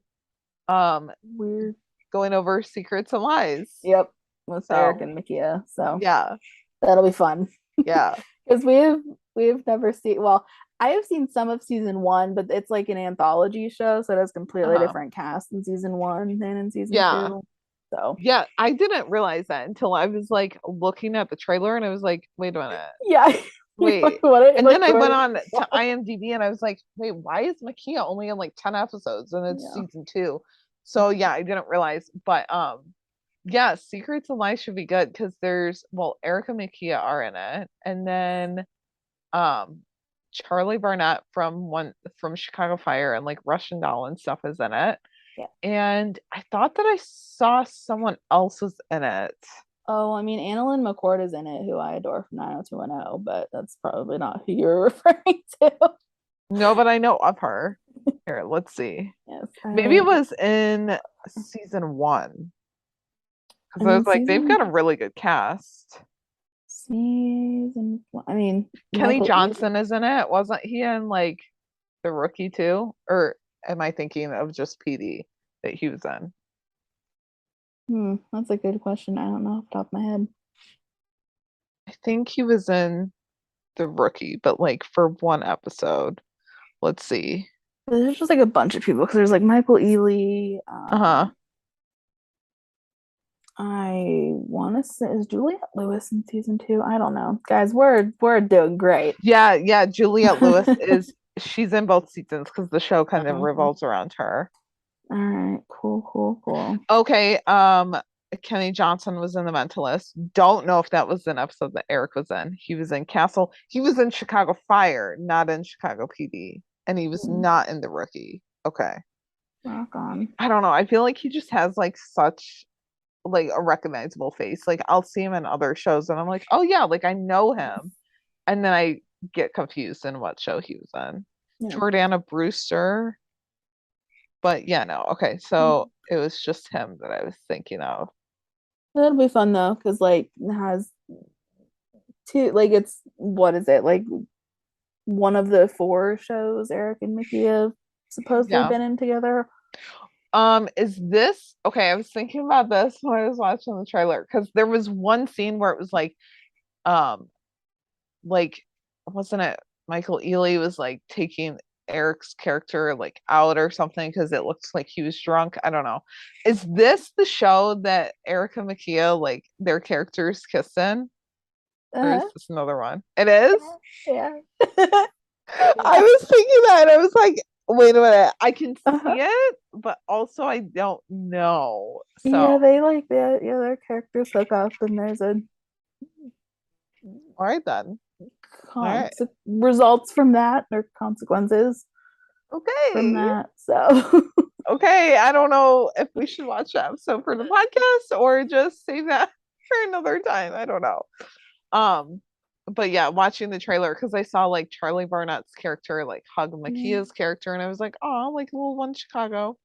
Weird. going over secrets and lies. Yep. With So, Eric and Makia. So yeah. that'll be fun. Yeah. Because we've never seen, well, I have seen some of season 1, but it's like an anthology show, so it has completely different cast in season 1 than in season 2. So yeah, I didn't realize that until I was like looking at the trailer, and I was like, wait a minute. yeah. Wait. And then I went on to IMDb and I was like, wait, why is Makia only in like 10 episodes and it's season 2? So yeah, I didn't realize. But yeah, Secrets and Lies should be good because there's, well, Erica and Makia are in it. And then Charlie Barnett from Chicago Fire and like Russian Doll and stuff is in it. Yeah. And I thought that I saw someone else was in it. Oh, I mean, Annalyn McCord is in it, who I adore from 90210, but that's probably not who you're referring to. No, but I know of her. Here, let's see. Yes, Maybe it was in season 1. Because I was like, they've got a really good cast. Season 1. I mean, Kenny Michael Johnson is in it. Wasn't he in like The Rookie too? Or am I thinking of just PD that he was in? That's a good question. I don't know off the top of my head. I think he was in The Rookie, but like for one episode. Let's see. There's just like a bunch of people because there's like Michael Ealy. I want to say, is Juliette Lewis in season 2? I don't know, guys. We're doing great. Yeah, Juliette Lewis is. she's in both seasons because the show kind of revolves around her. All right, cool. Okay, Kenny Johnson was in The Mentalist. Don't know if that was an episode that Eric was in. He was in Castle. He was in Chicago Fire, not in Chicago PD, and he was not in The Rookie. Okay. Rock on. I don't know. I feel like he just has like such like a recognizable face. Like I'll see him in other shows and I'm like, oh yeah, like I know him. And then I get confused in what show he was in. Yeah. Jordana Brewster. But yeah, no. Okay, so it was just him that I was thinking of. That'll be fun though, because like it has two, like it's, what is it, like one of the 4 shows Eric and Mickey have supposedly been in together. Is this okay? I was thinking about this when I was watching the trailer because there was one scene where it was like wasn't it Michael Ealy was like taking Eric's character like out or something because it looks like he was drunk. I don't know. Is this the show that Eric and Makia like their characters kiss in? Or is this another one? It is? Yeah. I was thinking that. I was like, wait a minute. I can see it, but also I don't know. So yeah, they like that. Yeah, their characters hook up, and there's a all right then. Results from that or consequences. Okay. From that. So okay, I don't know if we should watch that episode for the podcast or just save that for another time. I don't know. But yeah, watching the trailer because I saw like Charlie Barnett's character like hug Makia's character, and I was like, oh, like a little one Chicago.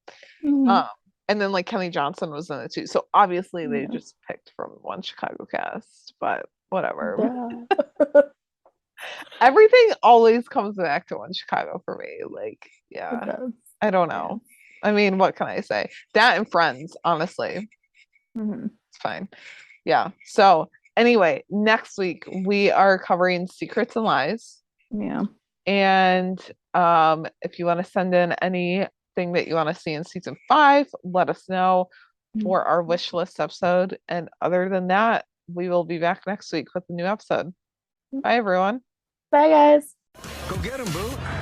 And then like Kenny Johnson was in it too. So obviously they just picked from one Chicago cast, but whatever. Everything always comes back to one Chicago for me. Like, yeah, I don't know. I mean, what can I say? That and Friends, honestly. It's fine. Yeah. So anyway, next week we are covering Secrets and Lies. Yeah. And if you want to send in anything that you want to see in season 5, let us know for our wish list episode. And other than that, we will be back next week with a new episode. Bye, everyone. Bye, guys. Go get 'em, boo.